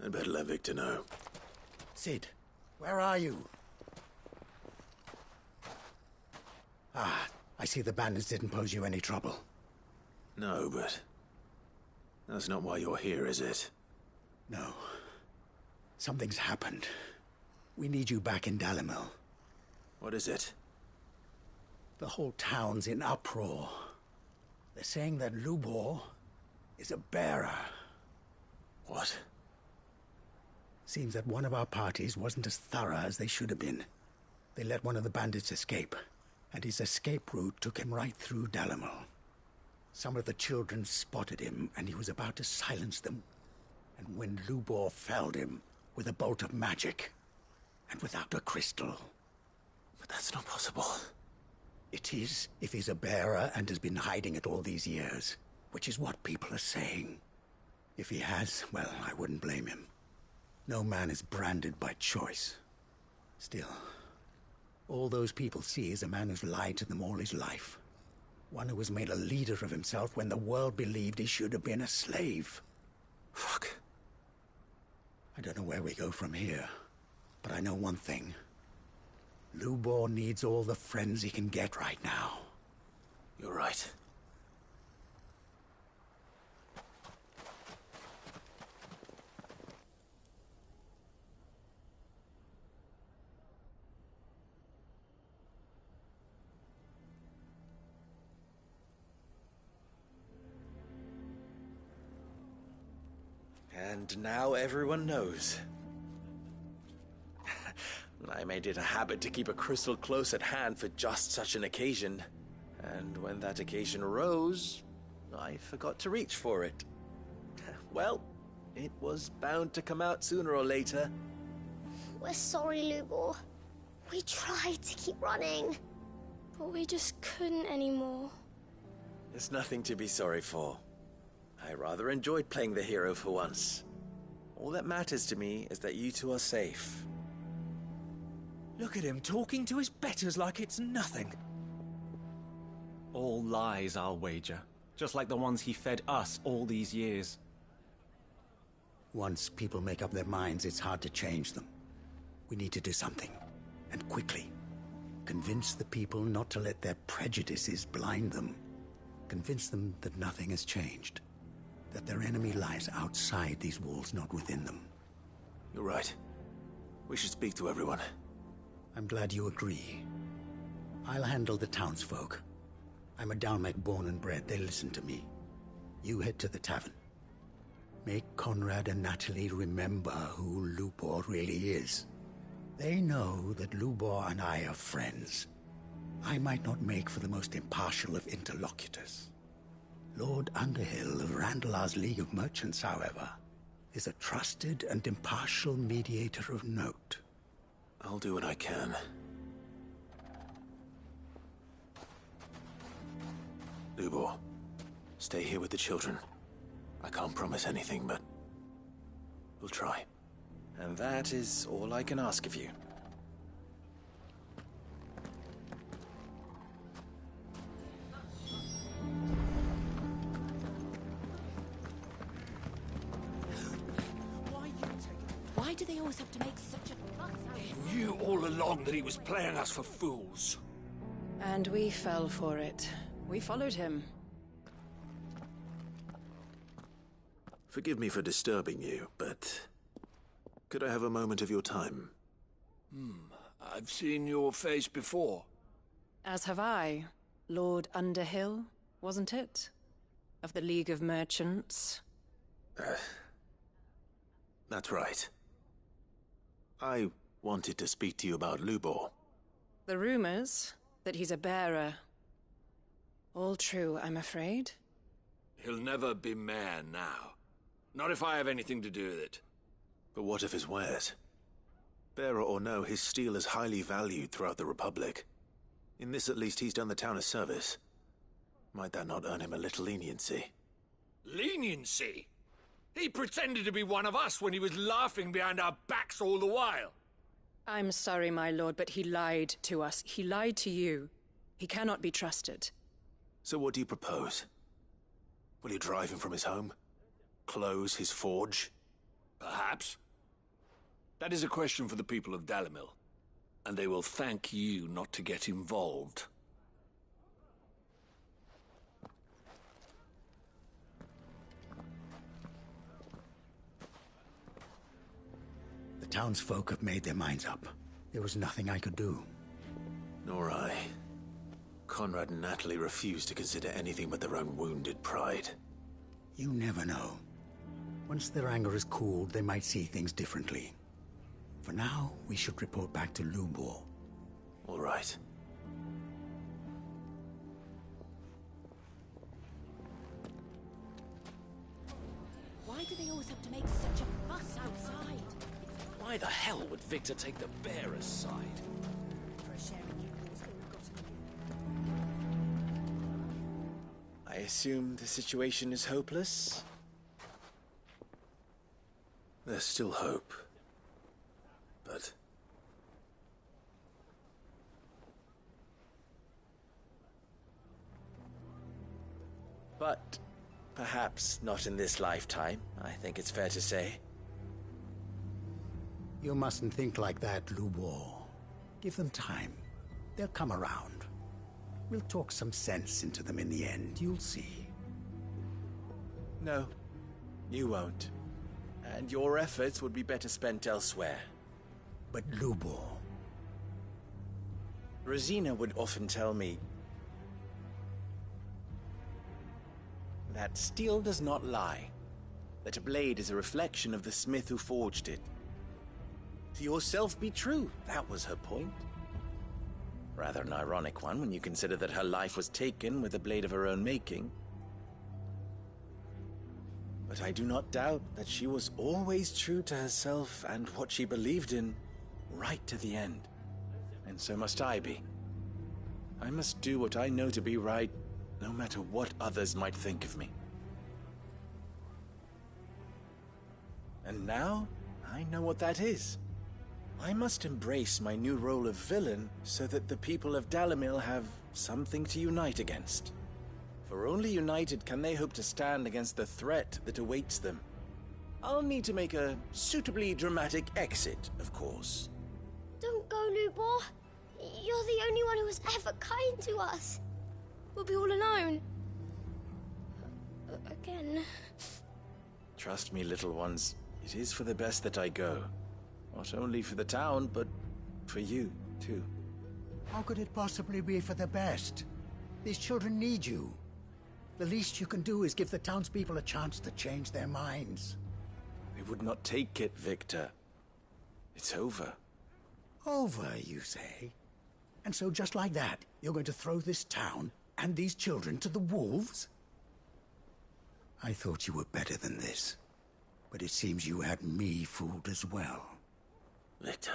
I'd better let Victor know. Sid, where are you? Ah, I see the bandits didn't pose you any trouble. No, but that's not why you're here, is it? No. Something's happened. We need you back in Dalimil. What is it? The whole town's in uproar. They're saying that Lubor is a bearer. What? Seems that one of our parties wasn't as thorough as they should have been. They let one of the bandits escape, and his escape route took him right through Dalimil. Some of the children spotted him, and he was about to silence them. And when Lubor felled him with a bolt of magic, and without a crystal. But that's not possible. It is, if he's a bearer and has been hiding it all these years, which is what people are saying. If he has, well, I wouldn't blame him. No man is branded by choice. Still, all those people see is a man who's lied to them all his life. One who was made a leader of himself when the world believed he should have been a slave. Fuck. I don't know where we go from here, but I know one thing. Lubor needs all the friends he can get right now. You're right. And now everyone knows. I made it a habit to keep a crystal close at hand for just such an occasion. And when that occasion arose, I forgot to reach for it. Well, it was bound to come out sooner or later. We're sorry, Lubor. We tried to keep running. But we just couldn't anymore. There's nothing to be sorry for. I rather enjoyed playing the hero for once. All that matters to me is that you two are safe. Look at him talking to his betters like it's nothing. All lies, I'll wager. Just like the ones he fed us all these years. Once people make up their minds, it's hard to change them. We need to do something, and quickly. Convince the people not to let their prejudices blind them. Convince them that nothing has changed. That their enemy lies outside these walls, not within them. You're right. We should speak to everyone. I'm glad you agree. I'll handle the townsfolk. I'm a Dalmec born and bred. They listen to me. You head to the tavern. Make Conrad and Natalie remember who Lubor really is. They know that Lubor and I are friends. I might not make for the most impartial of interlocutors. Lord Underhill of Randalar's League of Merchants, however, is a trusted and impartial mediator of note. I'll do what I can. Lubor, stay here with the children. I can't promise anything, but we'll try. And that is all I can ask of you. Why do they always have to make such a fuss? He knew all along that he was playing us for fools. And we fell for it. We followed him. Forgive me for disturbing you, but could I have a moment of your time? I've seen your face before. As have I. Lord Underhill, wasn't it? Of the League of Merchants. That's right. I wanted to speak to you about Lubor. The rumors that he's a bearer. All true, I'm afraid. He'll never be mayor now. Not if I have anything to do with it. But what of his wares? Bearer or no, his steel is highly valued throughout the Republic. In this, at least, he's done the town a service. Might that not earn him a little leniency? Leniency? He pretended to be one of us when he was laughing behind our backs all the while. I'm sorry, my lord, but he lied to us. He lied to you. He cannot be trusted. So what do you propose? Will you drive him from his home? Close his forge? Perhaps. That is a question for the people of Dalimil, and they will thank you not to get involved. The townsfolk have made their minds up. There was nothing I could do. Nor I. Conrad and Natalie refused to consider anything but their own wounded pride. You never know. Once their anger is cooled, they might see things differently. For now, we should report back to Lubor. All right. Why do they always have to make such a fuss outside? Why the hell would Victor take the bearer's side? For sharing Lubor's ill-gotten. I assume the situation is hopeless? There's still hope. But... But perhaps not in this lifetime, I think it's fair to say. You mustn't think like that, Lubor. Give them time. They'll come around. We'll talk some sense into them in the end, you'll see. No, you won't. And your efforts would be better spent elsewhere. But Lubor... Rosina would often tell me that steel does not lie, that a blade is a reflection of the smith who forged it. To yourself be true, that was her point. Rather an ironic one when you consider that her life was taken with a blade of her own making. But I do not doubt that she was always true to herself and what she believed in, right to the end. And so must I be. I must do what I know to be right, no matter what others might think of me. And now, I know what that is. I must embrace my new role of villain so that the people of Dalimil have something to unite against. For only united can they hope to stand against the threat that awaits them. I'll need to make a suitably dramatic exit, of course. Don't go, Lubor. You're the only one who was ever kind to us. We'll be all alone. Again. Trust me, little ones. It is for the best that I go. Not only for the town, but for you, too. How could it possibly be for the best? These children need you. The least you can do is give the townspeople a chance to change their minds. They would not take it, Victor. It's over. Over, you say? And so just like that, you're going to throw this town and these children to the wolves? I thought you were better than this. But it seems you had me fooled as well. Victor.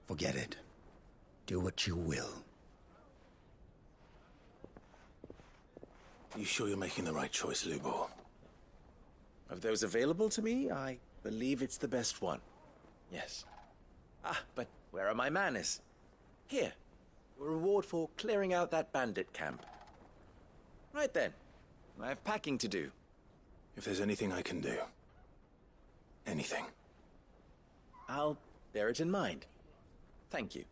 Forget it. Do what you will. You sure you're making the right choice, Lubor? Of those available to me, I believe it's the best one. Yes. Ah, but where are my manners? Here. Your reward for clearing out that bandit camp. Right then. I have packing to do. If there's anything I can do. Anything. I'll bear it in mind. Thank you.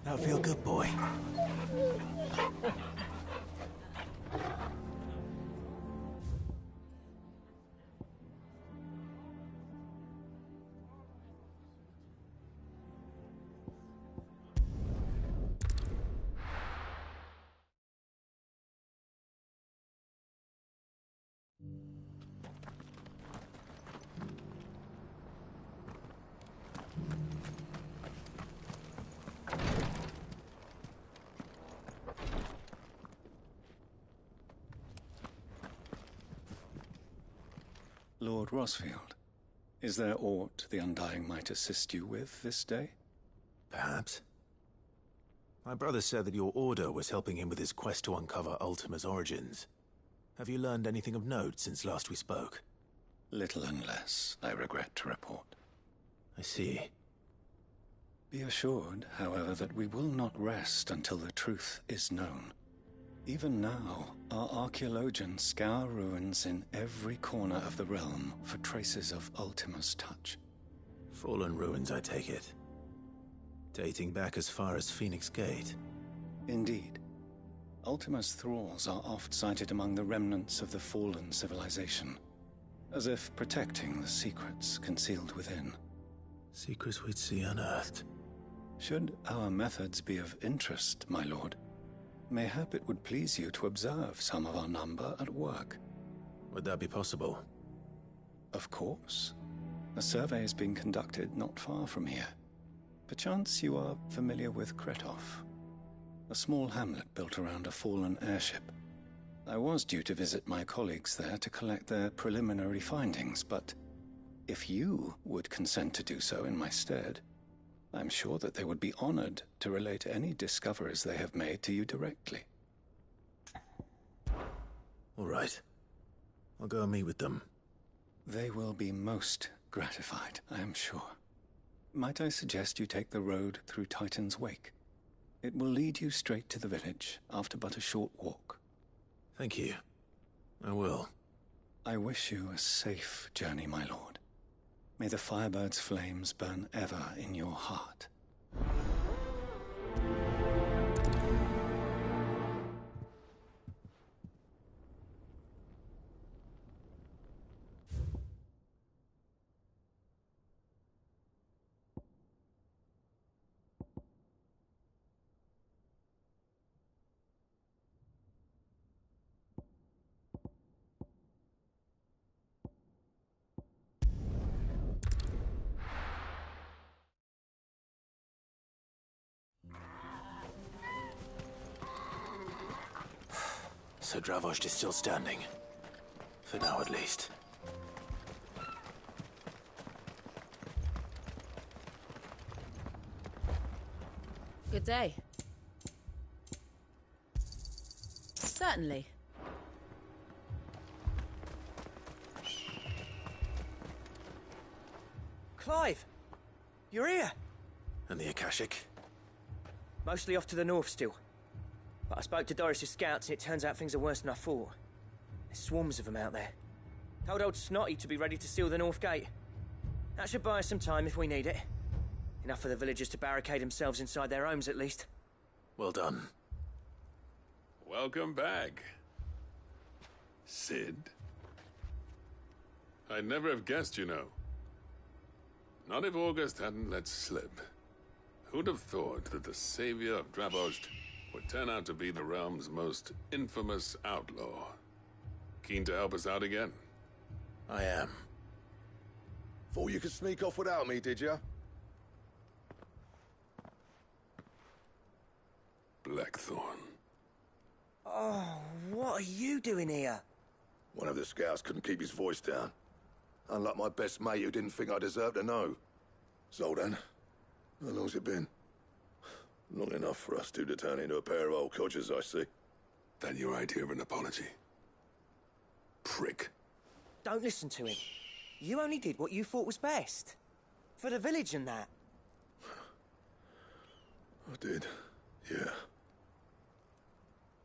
Now feel good, boy. Lord Rosfield, is there aught the Undying might assist you with this day? Perhaps. My brother said that your order was helping him with his quest to uncover Ultima's origins. Have you learned anything of note since last we spoke? Little unless, I regret to report. I see. Be assured, however, that we will not rest until the truth is known. Even now, our archaeologians scour ruins in every corner of the realm for traces of Ultima's touch. Fallen ruins, I take it. Dating back as far as Phoenix Gate. Indeed. Ultima's thralls are oft sighted among the remnants of the fallen civilization, as if protecting the secrets concealed within. Secrets we'd see unearthed. Should our methods be of interest, my lord, mayhap it would please you to observe some of our number at work. Would that be possible? Of course. A survey is being conducted not far from here. Perchance you are familiar with Kretov, a small hamlet built around a fallen airship. I was due to visit my colleagues there to collect their preliminary findings, but if you would consent to do so in my stead, I'm sure that they would be honored to relate any discoveries they have made to you directly. All right. I'll go and meet with them. They will be most gratified, I am sure. Might I suggest you take the road through Titan's Wake? It will lead you straight to the village after but a short walk. Thank you. I will. I wish you a safe journey, my lord. May the Firebird's flames burn ever in your heart. So Dravost is still standing. For now, at least. Good day. Certainly. Clive! You're here! And the Akashic? Mostly off to the north still. But I spoke to Doris's scouts and it turns out things are worse than I thought. There's swarms of them out there. Told old Snotty to be ready to seal the north gate. That should buy us some time if we need it. Enough for the villagers to barricade themselves inside their homes at least. Well done. Welcome back, Sid. I'd never have guessed, you know. Not if August hadn't let slip. Who'd have thought that the savior of Dravost would turn out to be the realm's most infamous outlaw? Keen to help us out again? I am. Thought you could sneak off without me, did you? Blackthorn. Oh, what are you doing here? One of the scouts couldn't keep his voice down. Unlike my best mate who didn't think I deserved to know. Zoldan, how long's it been? Long enough for us two to turn into a pair of old codgers, I see. That your idea of an apology? Prick. Don't listen to him. You only did what you thought was best. For the village and that. I did, yeah.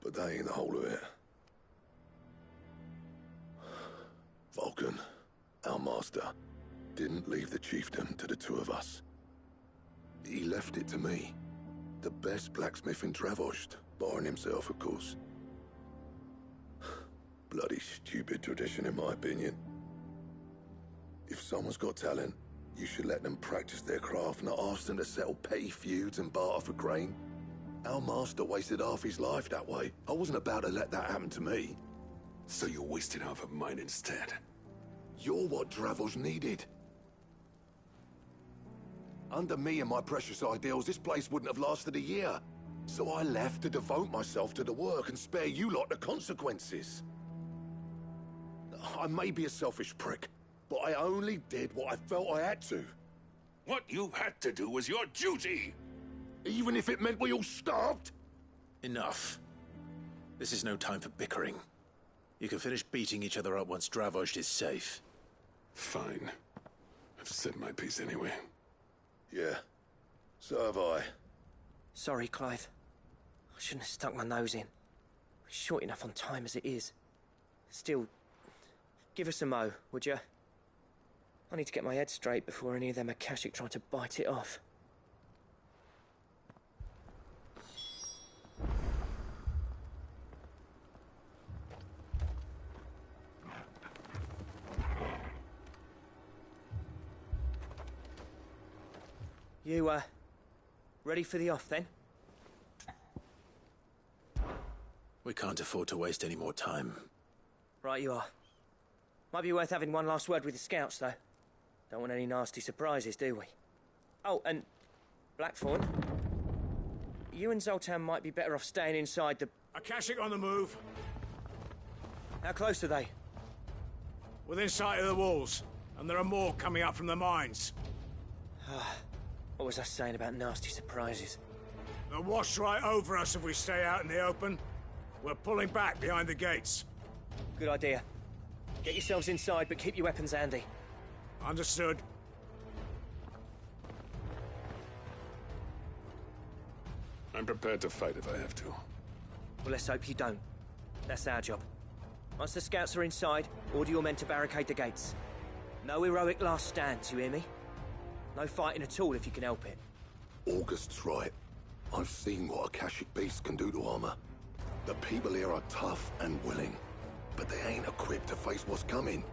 But that ain't the whole of it. Vulcan, our master, didn't leave the chiefdom to the two of us. He left it to me. The best blacksmith in Dravost, barring himself, of course. Bloody stupid tradition, in my opinion. If someone's got talent, you should let them practice their craft, not ask them to settle petty feuds and barter for grain. Our master wasted half his life that way. I wasn't about to let that happen to me. So you wasted half of mine instead? You're what Dravost needed. Under me and my precious ideals, this place wouldn't have lasted a year. So I left to devote myself to the work and spare you lot the consequences. I may be a selfish prick, but I only did what I felt I had to. What you had to do was your duty! Even if it meant we all starved? Enough. This is no time for bickering. You can finish beating each other up once Dravozd is safe. Fine. I've said my piece anyway. Yeah. So have I. Sorry, Clive. I shouldn't have stuck my nose in. We're short enough on time as it is. Still, give us a mo, would you? I need to get my head straight before any of them Akashic try to bite it off. You, ready for the off, then? We can't afford to waste any more time. Right you are. Might be worth having one last word with the scouts, though. Don't want any nasty surprises, do we? Oh, and Blackthorn, you and Zoltan might be better off staying inside the... Akashic on the move. How close are they? Within sight of the walls, and there are more coming up from the mines. What was I saying about nasty surprises? They'll wash right over us if we stay out in the open. We're pulling back behind the gates. Good idea. Get yourselves inside, but keep your weapons handy. Understood. I'm prepared to fight if I have to. Well, let's hope you don't. That's our job. Once the scouts are inside, order your men to barricade the gates. No heroic last stands, you hear me? No fighting at all if you can help it. August's right. I've seen what Akashic beasts can do to armor. The people here are tough and willing, but they ain't equipped to face what's coming.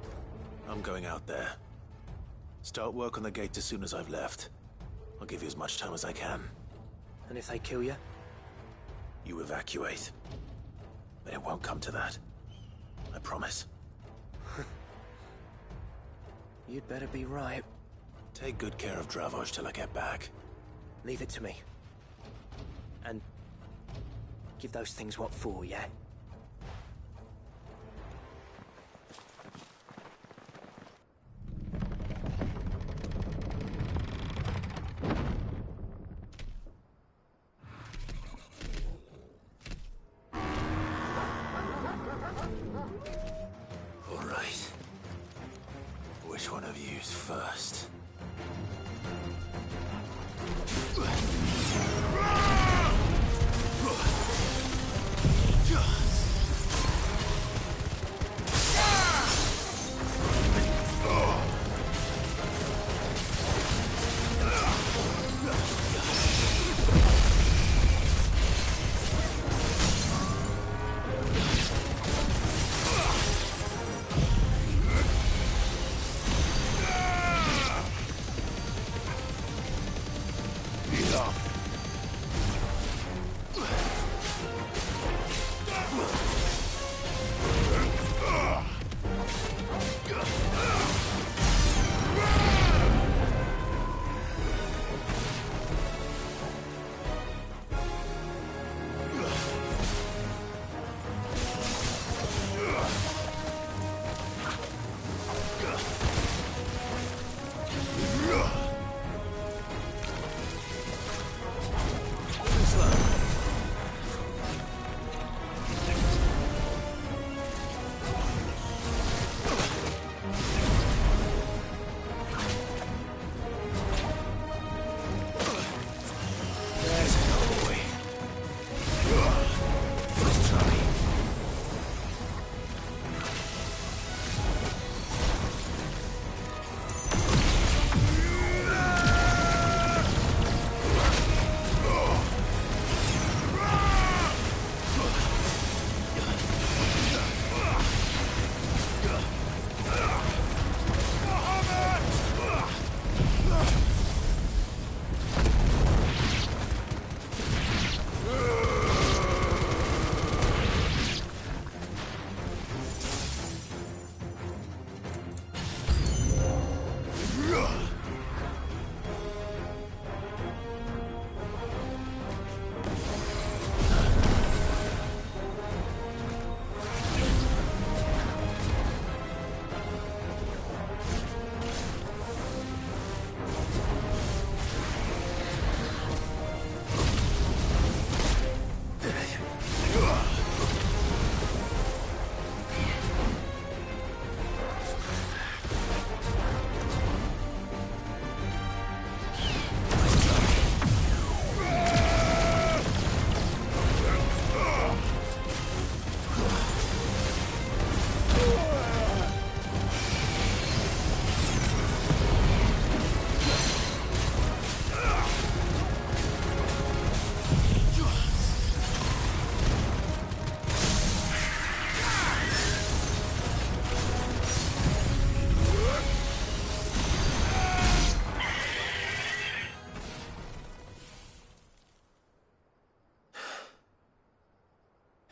I'm going out there. Start work on the gate as soon as I've left. I'll give you as much time as I can. And if they kill you? You evacuate. But it won't come to that. I promise. You'd better be right. Take good care of Dravozd till I get back. Leave it to me. And give those things what for, yeah? All right. Which one of you's first?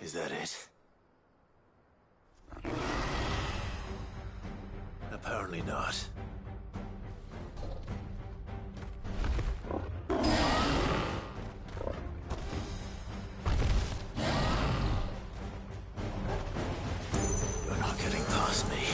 Is that it? Apparently not. You're not getting past me.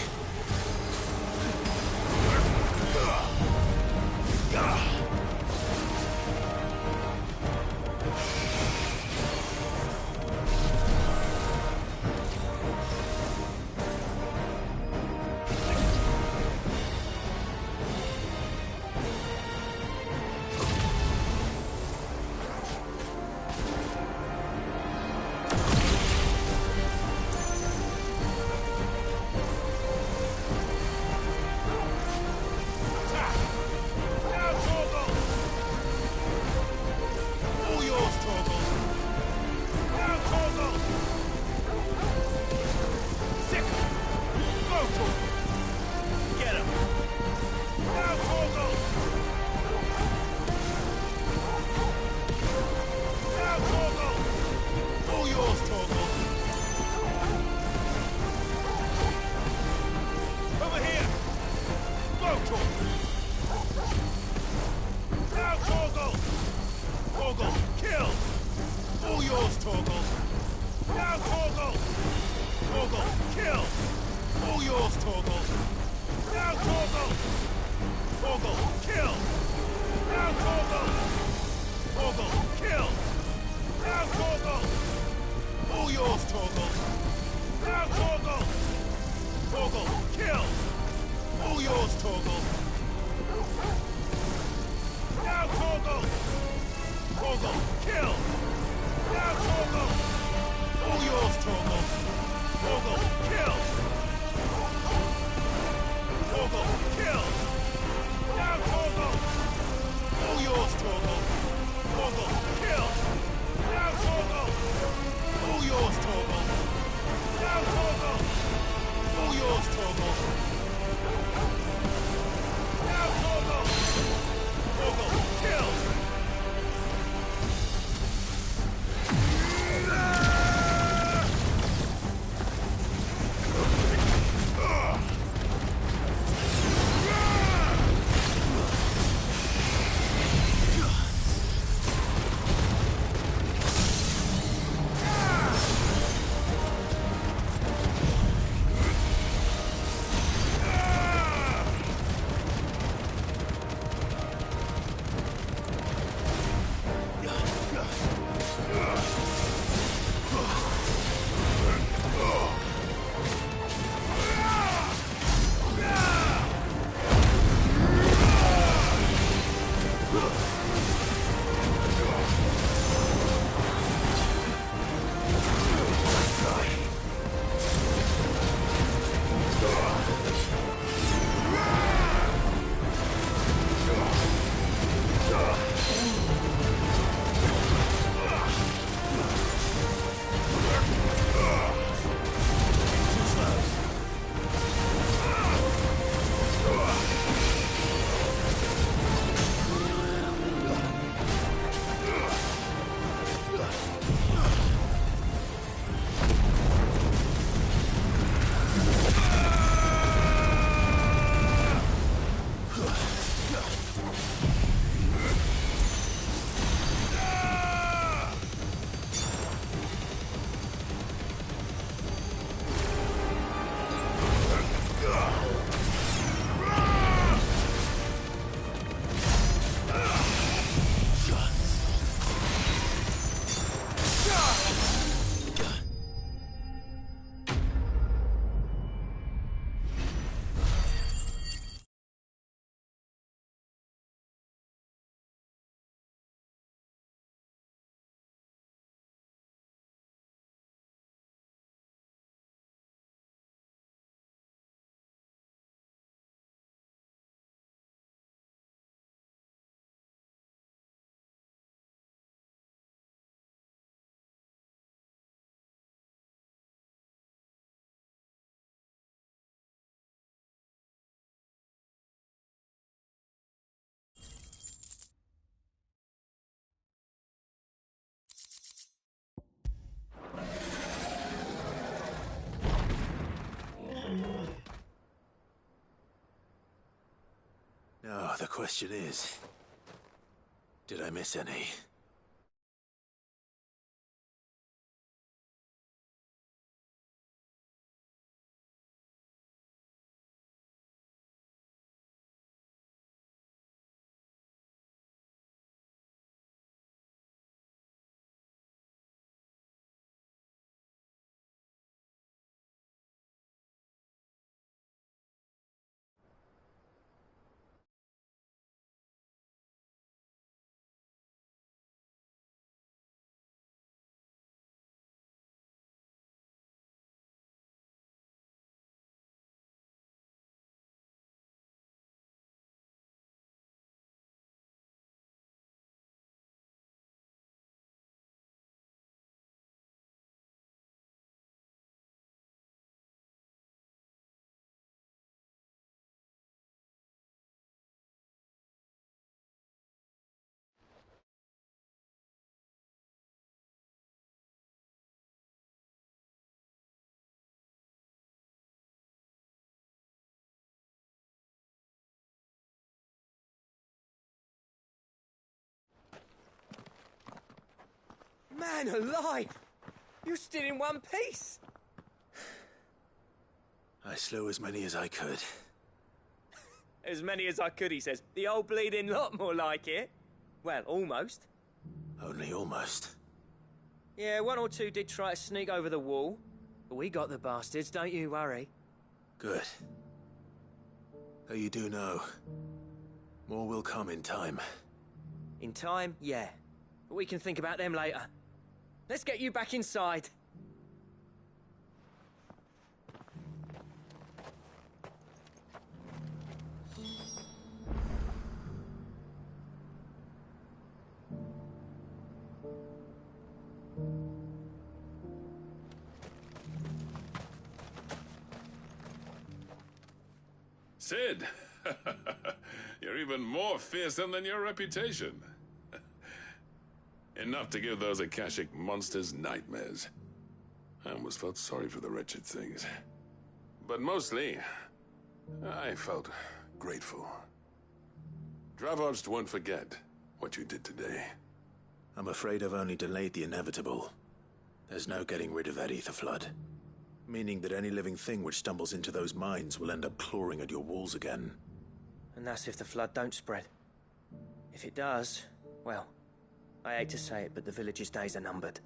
question is, did I miss any? Man alive! You're still in one piece! I slew as many as I could. As many as I could, he says. The old bleeding lot, more like it. Well, almost. Only almost. Yeah, one or two did try to sneak over the wall. But we got the bastards, don't you worry. Good. Though you do know, more will come in time. In time, yeah. But we can think about them later. Let's get you back inside. Sid! You're even more fearsome than your reputation. Enough to give those Akashic monsters nightmares. I almost felt sorry for the wretched things. But mostly, I felt grateful. Dravoged won't forget what you did today. I'm afraid I've only delayed the inevitable. There's no getting rid of that ether flood. Meaning that any living thing which stumbles into those mines will end up clawing at your walls again. And that's if the flood don't spread. If it does, well, I hate to say it, but the village's days are numbered.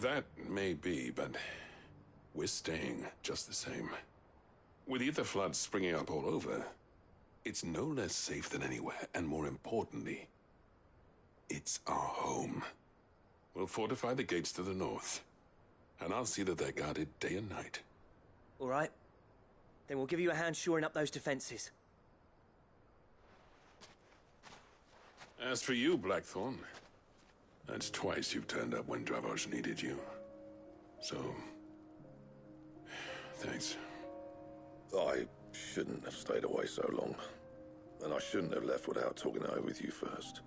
That may be, but we're staying just the same. With ether floods springing up all over, it's no less safe than anywhere, and more importantly, it's our home. We'll fortify the gates to the north, and I'll see that they're guarded day and night. All right. Then we'll give you a hand shoring up those defenses. As for you, Blackthorn, that's twice you've turned up when Dravos needed you. So, thanks. I shouldn't have stayed away so long. And I shouldn't have left without talking it over with you first.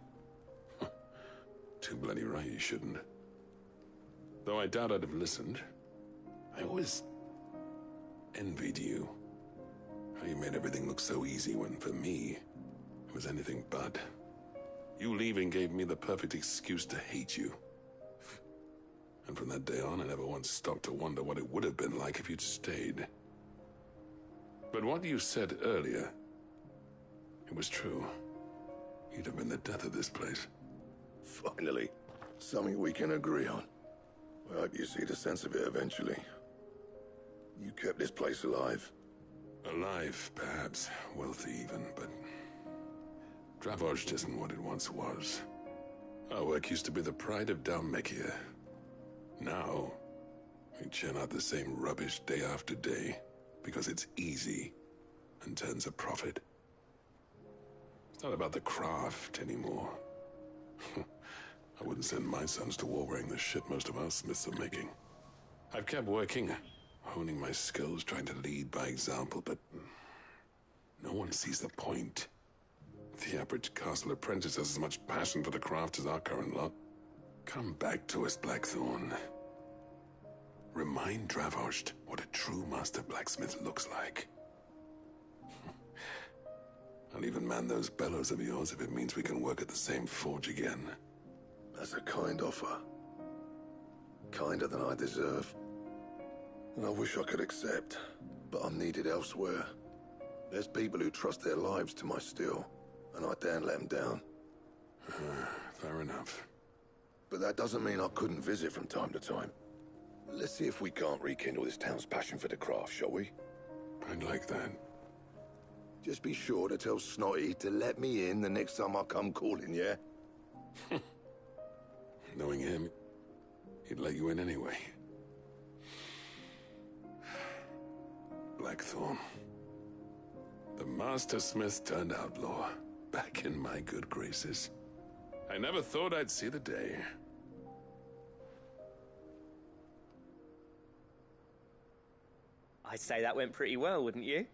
Too bloody right you shouldn't. Though I doubt I'd have listened. I always envied you. How you made everything look so easy when, for me, it was anything but. You leaving gave me the perfect excuse to hate you. And from that day on, I never once stopped to wonder what it would have been like if you'd stayed. But what you said earlier, it was true. You'd have been the death of this place. Finally, something we can agree on. I hope you see the sense of it eventually. You kept this place alive. Alive, perhaps. Wealthy even, but Dravoged isn't what it once was. Our work used to be the pride of Dalmekia. Now, we churn out the same rubbish day after day because it's easy and turns a profit. It's not about the craft anymore. I wouldn't send my sons to war wearing the shit most of our smiths are making. I've kept working, honing my skills, trying to lead by example, but no one sees the point. The average castle apprentice has as much passion for the craft as our current lot. Come back to us, Blackthorn. Remind Dravoged what a true master blacksmith looks like. I'll even man those bellows of yours if it means we can work at the same forge again. That's a kind offer. Kinder than I deserve. And I wish I could accept, but I'm needed elsewhere. There's people who trust their lives to my steel, and I daren't let them down. Fair enough. But that doesn't mean I couldn't visit from time to time. Let's see if we can't rekindle this town's passion for the craft, shall we? I'd like that. Just be sure to tell Snotty to let me in the next time I come calling, yeah? Knowing him, he'd let you in anyway. Blackthorn. The Master Smith turned outlaw, back in my good graces. I never thought I'd see the day. I'd say that went pretty well, wouldn't you?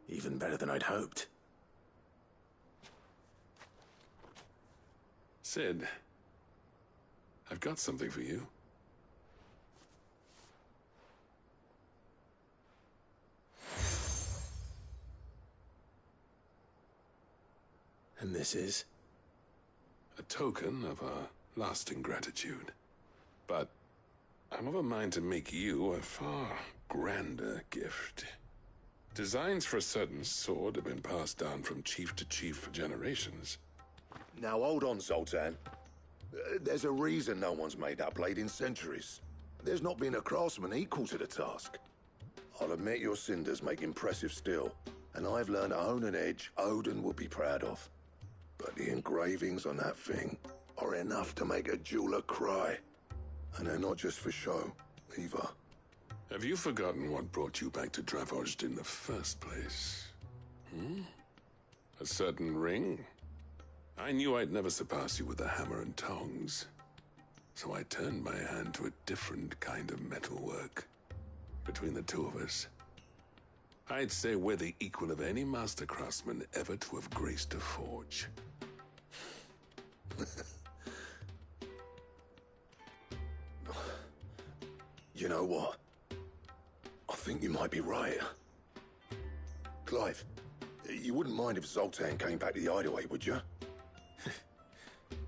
Even better than I'd hoped. Sid, I've got something for you. And this is? A token of our lasting gratitude. But I'm of a mind to make you a far grander gift. Designs for a certain sword have been passed down from chief to chief for generations. Now hold on, Zoltan. There's a reason no one's made that blade in centuries. There's not been a craftsman equal to the task. I'll admit your cinders make impressive steel, and I've learned to own an edge Odin would be proud of. But the engravings on that thing are enough to make a jeweler cry. And they're not just for show, either. Have you forgotten what brought you back to Dravozd in the first place? A certain ring? I knew I'd never surpass you with the hammer and tongs. So I turned my hand to a different kind of metalwork. Between the two of us, I'd say we're the equal of any master craftsman ever to have graced a forge. You know what? I think you might be right. Clive, you wouldn't mind if Zoltan came back to the hideaway, would you?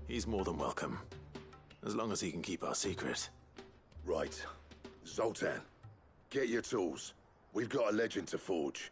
He's more than welcome. As long as he can keep our secret. Right. Zoltan, get your tools. We've got a legend to forge.